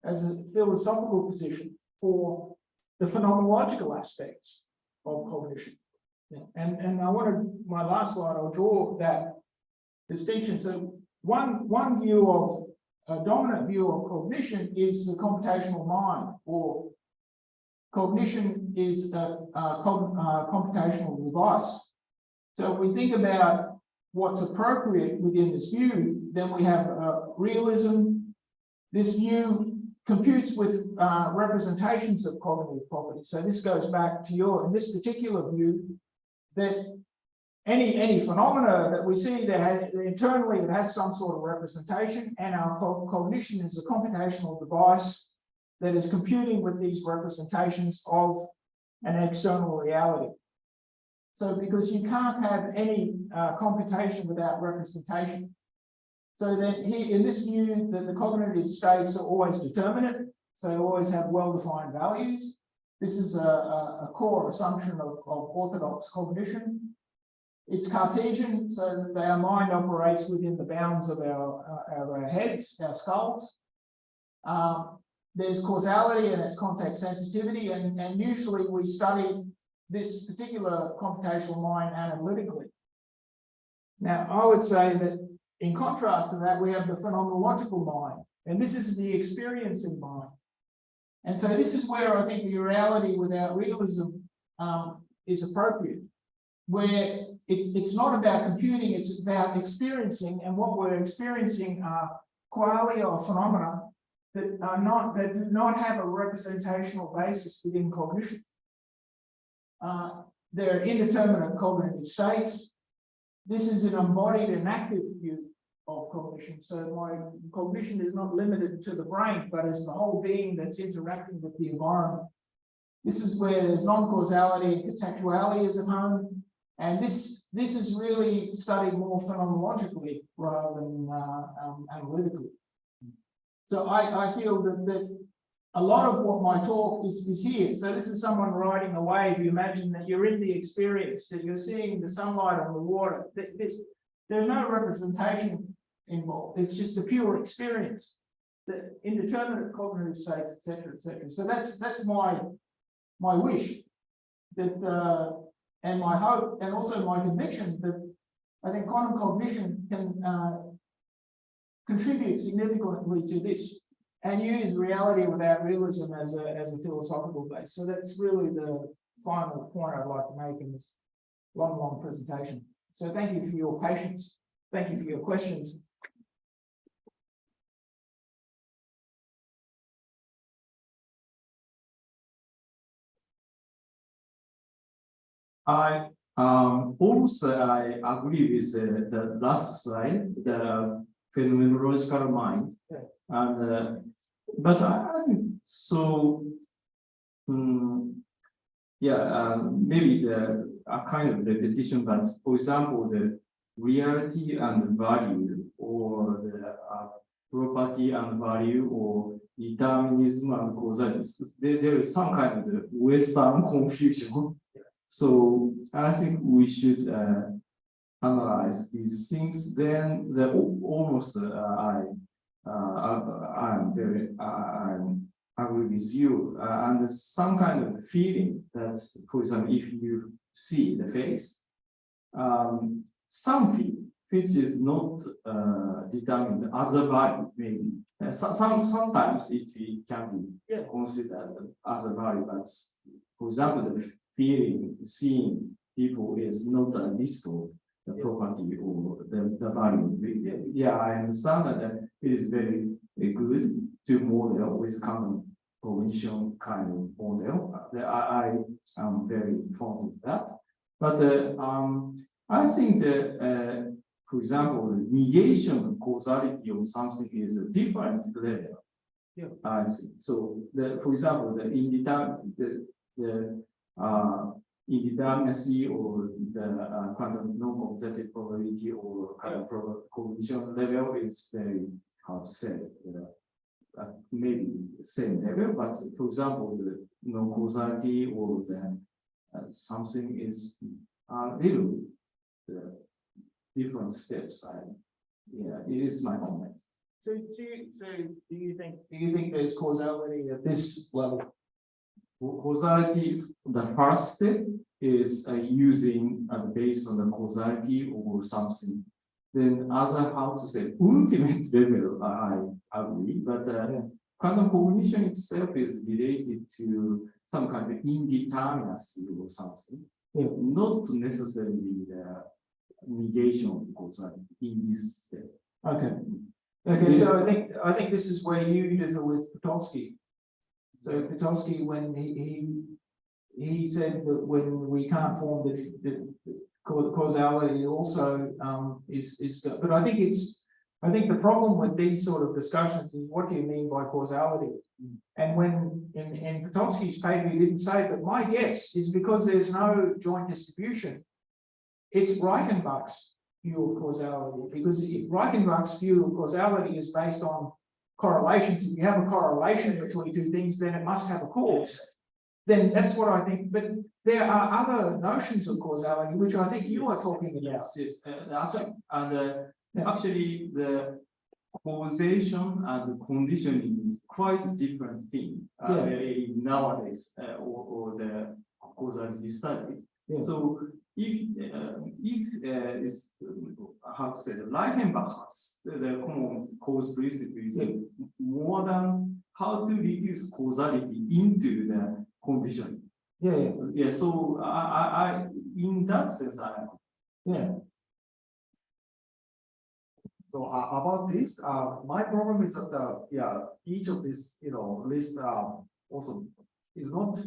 as a philosophical position for the phenomenological aspects of cognition. Yeah. And I wanted, my last slide, I'll draw that distinction. So one view of, a dominant view of cognition is the computational mind, or cognition is a computational device. So if we think about what's appropriate within this view, then we have realism. This view computes with representations of cognitive properties. So this goes back to in this particular view, that any phenomena that we see that internally it has some sort of representation, and our cognition is a computational device that is computing with these representations of an external reality. So because you can't have any computation without representation. So that here in this view, that the cognitive states are always determinate, so you always have well-defined values. This is a core assumption of orthodox cognition. It's Cartesian, so that our mind operates within the bounds of our heads, our skulls. There's causality and it's context sensitivity, and usually we study this particular computational mind analytically. Now, I would say that in contrast to that, we have the phenomenological mind, and this is the experiencing mind. And so this is where I think the reality without realism is appropriate, where it's not about computing, it's about experiencing, and what we're experiencing are qualia or phenomena that do not have a representational basis within cognition. They're indeterminate cognitive states. This is an embodied and active view of cognition. So my cognition is not limited to the brain, but as the whole being that's interacting with the environment. This is where there's non-causality and contextuality is at home. And this is really studied more phenomenologically rather than analytically. So I feel that a lot of what my talk is here. So this is someone riding a wave. You imagine that you're in the experience, that you're seeing the sunlight on the water. There's no representation involved. It's just a pure experience. The indeterminate cognitive states, etc., etc. So that's my wish, that and my hope, and also my conviction that I think quantum cognition contribute significantly to this and use reality without realism as a philosophical base. So that's really the final point I'd like to make in this long presentation. So thank you for your patience. Thank you for your questions. Also I agree with the last slide, the phenomenological mind. Yeah. And but I think so. Maybe a kind of repetition, but for example, the reality and value, or the property and value, or determinism and causality, there is some kind of Western confusion. So I think we should analyze these things. Then I agree with you, and some kind of feeling that, for example, if you see the face, something which is not determined as a value, maybe. Sometimes it can be considered as a value, but for example, the feeling, seeing people is not a list of the property or the value. Yeah, I understand that it is very good to model with cognition kind of model. I am very fond of that. But I think that, for example, negation of causality of something is a different level. Yeah. I think so. For example, the indeterminacy or the quantum non-competitive probability or kind of cognition level is very hard to say. Maybe same level, but for example, the non-causality or the something is little different steps. It is my comment. So do you think there's causality at this level? Causality, the first step is using based on the causality or something. Then other, how to say, ultimate level, I agree, but quantum cognition itself is related to some kind of indeterminacy or something, not necessarily the negation of causality in this step. Okay, so I think this is where you differ with Potocki. So Potocki, when he said that when we can't form the causality also is, but I think the problem with these sort of discussions is what do you mean by causality? And when in Potocki's paper he didn't say, but my guess is because there's no joint distribution, it's Reichenbach's view of causality, because Reichenbach's view of causality is based on correlations. If you have a correlation between two things, then it must have a cause. Then that's what I think. But there are other notions of causality, which I think you are talking about. Yes. Actually, the causation and conditioning is quite a different thing nowadays, or the causality studies. Yeah. So if it's how to say, the Reichenbach's the common cause principle is more than how to reduce causality into the conditioning. So I in that sense So about this, my problem is that each of these list also is not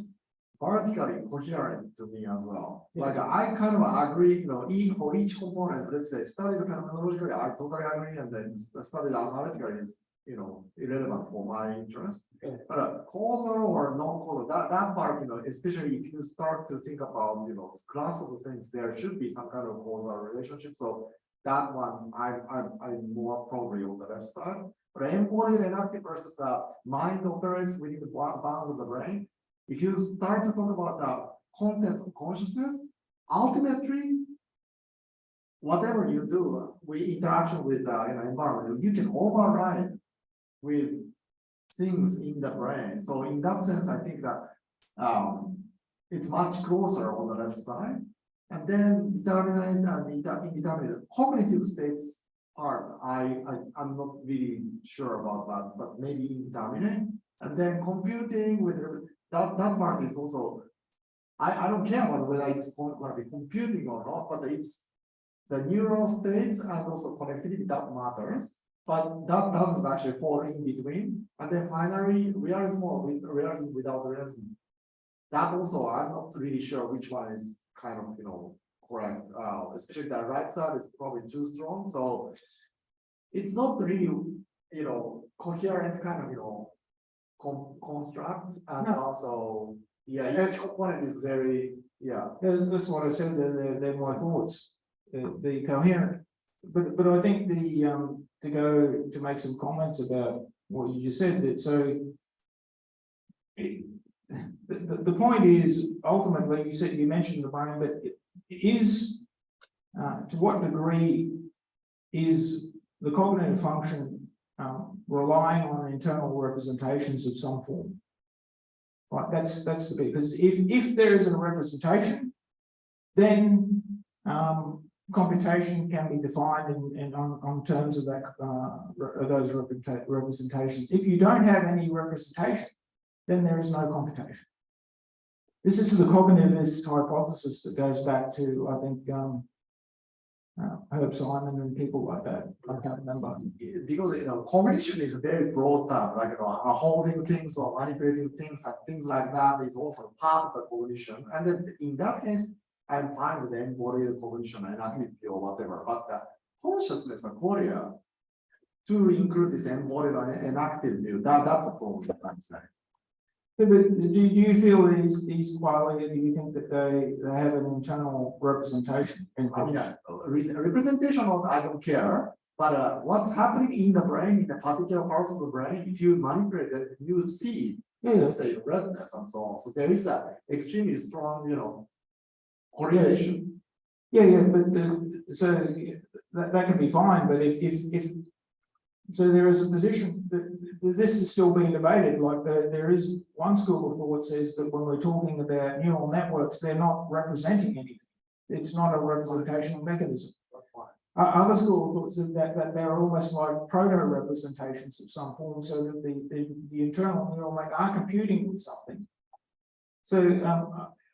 vertically coherent to me as well. Like I kind of agree, for each component, let's say studied phenomenologically, I totally agree, and then studied analytically is irrelevant for my interest. But causal or non-causal, that part, especially if you start to think about class of things, there should be some kind of causal relationship. So that one I'm more probably on the left side. But embodied and active versus the mind operates within the bounds of the brain. If you start to talk about the contents of consciousness, ultimately, whatever you do with interaction with environment, you can override with things in the brain. So in that sense, I think that it's much closer on the left side. And then determinant and indeterminate cognitive states part, I'm not really sure about that, but maybe indeterminate. And then computing with that part is also, I don't care whether it's going to be computing or not, but it's the neural states and also connectivity that matters. But that doesn't actually fall in between. And then finally, realism or realism without realism. That also, I'm not really sure which one is kind of, correct. Especially the right side is probably too strong. So it's not really, coherent kind of, construct. And also, each component is very, That's what I said, they're my thoughts, the coherent. But I think to make some comments about what you just said, that so the point is ultimately you mentioned the brain, but it is to what degree is the cognitive function relying on internal representations of some form? Right, that's the bit, because if there is a representation, then computation can be defined on terms of that those representations. If you don't have any representation, then there is no computation. This is the cognitivist hypothesis that goes back to, I think, Herb Simon and people like that. I can't remember. Because cognition is a very broad term, like holding things or manipulating things and things like that is also part of the cognition. And then in that case, I'm fine with embodied cognition and activity or whatever. But the consciousness and Korea to include this embodied and active view, that's a problem. I'm saying. But do you feel these qualia, do you think that they have an internal representation? I mean, representation of I don't care, but what's happening in the brain, in the particular parts of the brain, if you manipulate it, you see, let's say, redness and so on. So there is a extremely strong, correlation. But so that can be fine. But if so, there is a position that this is still being debated. Like there is one school of thought says that when we're talking about neural networks, they're not representing anything. It's not a representational mechanism. That's fine. Other school of thought said that they're almost like proto-representations of some form, so that the internal neural net are computing with something. So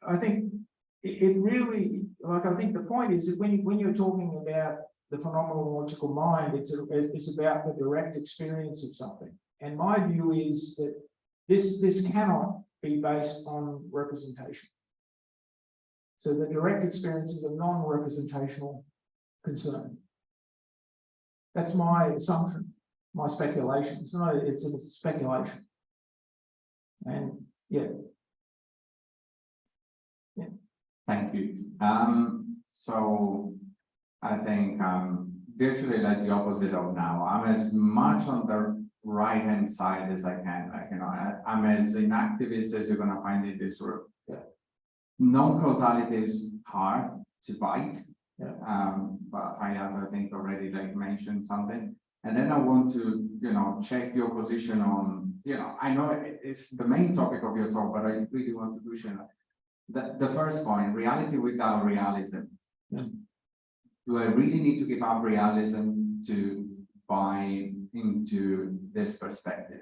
I think it really, like, I think the point is that when you're talking about the phenomenological mind, it's about the direct experience of something. And my view is that this cannot be based on representation. So the direct experience is a non-representational concern. That's my assumption, my speculation. It's a speculation. And Thank you. So I think virtually like the opposite of now. I'm as much on the right-hand side as I can. Like, I'm as inactivist as you're gonna find in this room. Non-causality is hard to bite. But I think already like mentioned something. And then I want to, check your position on, I know it's the main topic of your talk, but I really want to push on the first point, reality without realism. Do I really need to give up realism to buy into this perspective?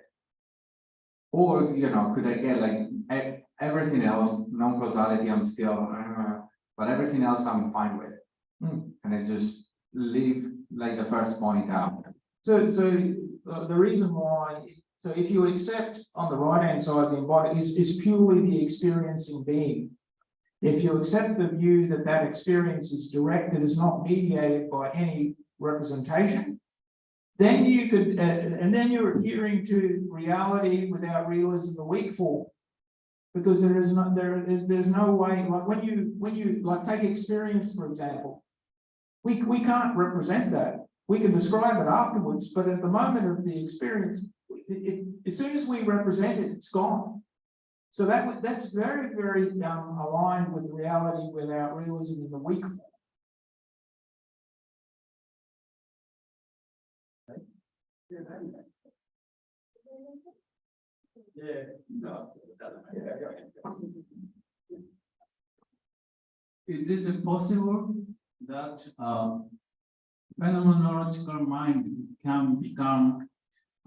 Or, could I get like everything else, non-causality, I'm still, but everything else I'm fine with. And I just leave like the first point out. So the reason why, so if you accept on the right-hand side, the embodied is purely the experiencing being. If you accept the view that that experience is direct, it is not mediated by any representation, then you could, and then you're adhering to reality without realism, the weak form, because there's no way. Like when you like take experience, for example, we can't represent that. We can describe it afterwards, but at the moment of the experience, as soon as we represent it, it's gone. So that's very, very aligned with reality without realism in the weak form. Is it possible that phenomenological mind can become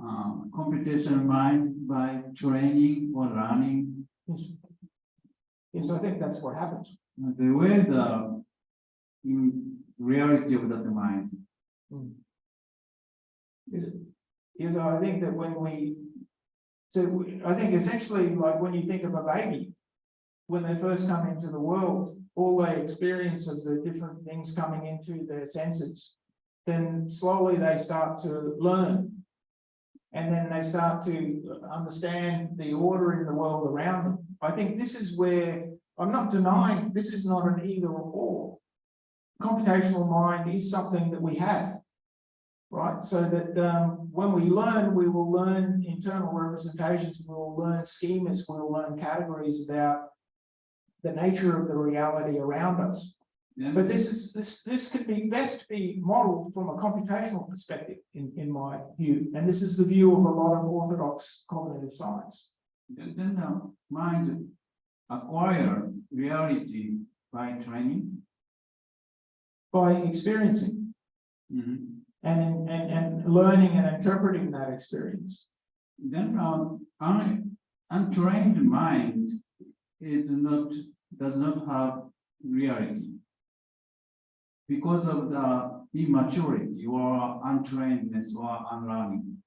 computational mind by training or learning. Yes. Yes, I think that's what happens. The way the in reality of that mind. Yes, I think that I think essentially, like when you think of a baby, when they first come into the world, all they experience is the different things coming into their senses. Then slowly they start to learn. And then they start to understand the order in the world around them. I think this is where, I'm not denying, this is not an either or. Computational mind is something that we have, right? So that when we will learn internal representations, we will learn schemas, we'll learn categories about the nature of the reality around us. Yeah. But this can be best be modeled from a computational perspective, in my view. And this is the view of a lot of orthodox cognitive science. Then the mind acquire reality by training. By experiencing and learning and interpreting that experience. Then untrained mind does not have reality because of the immaturity or untrainedness or unlearning.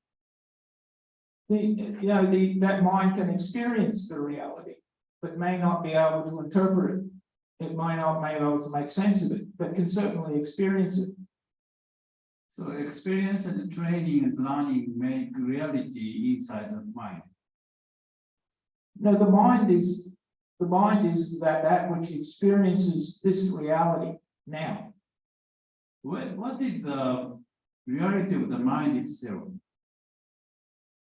That mind can experience the reality, but may not be able to interpret it. It may not be able to make sense of it, but can certainly experience it. So experience and training and learning make reality inside the mind. No, the mind is that which experiences this reality now. What is the reality of the mind itself?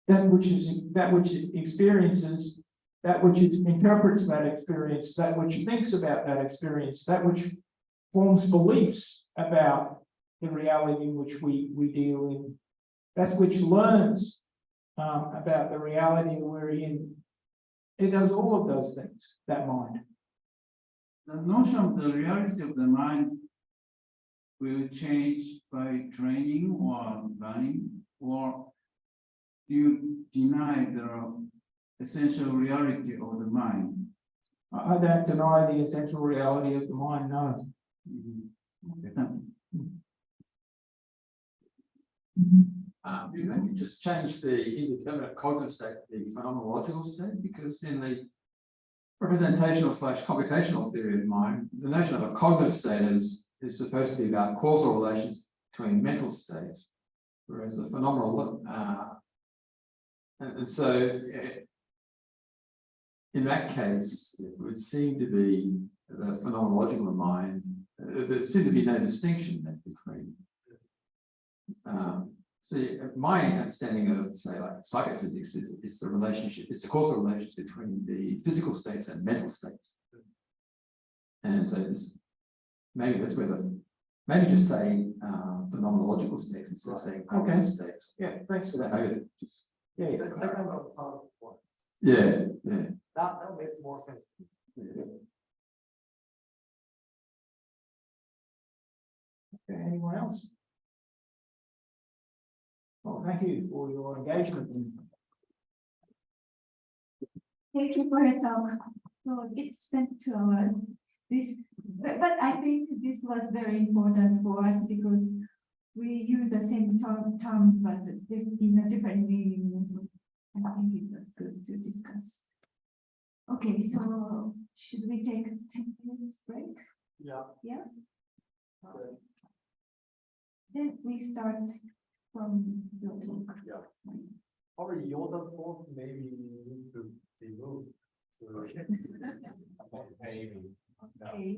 That which it experiences, that which it interprets that experience, that which thinks about that experience, that which forms beliefs about the reality in which we deal in, that which learns about the reality we're in. It does all of those things, that mind. The notion of the reality of the mind will change by training or learning, or do you deny the essential reality of the mind? I don't deny the essential reality of the mind, no. Okay, thank you. You maybe just change the indeterminate cognitive state to the phenomenological state, because in the representational / computational theory of mind, the notion of a cognitive state is supposed to be about causal relations between mental states, whereas the phenomenal and so in that case, it would seem to be the phenomenological mind. There seemed to be no distinction there between. See, my understanding of, say, like psychophysics is the relationship, it's the causal relations between the physical states and mental states. And so maybe that's where maybe just say phenomenological states instead of saying cognitive states. Yeah, thanks for that. Second or third one. Yeah. That makes more sense. Okay, anyone else? Well, thank you for your engagement. Thank you for your talk. So it spent 2 hours. But I think this was very important for us because we use the same terms, but in a different meaning. So I think it was good to discuss. Okay, so should we take a 10 minutes break? Yeah. Yeah. Then we start from your talk. Yeah. Or Yoda's phone maybe need to be moved. Okay.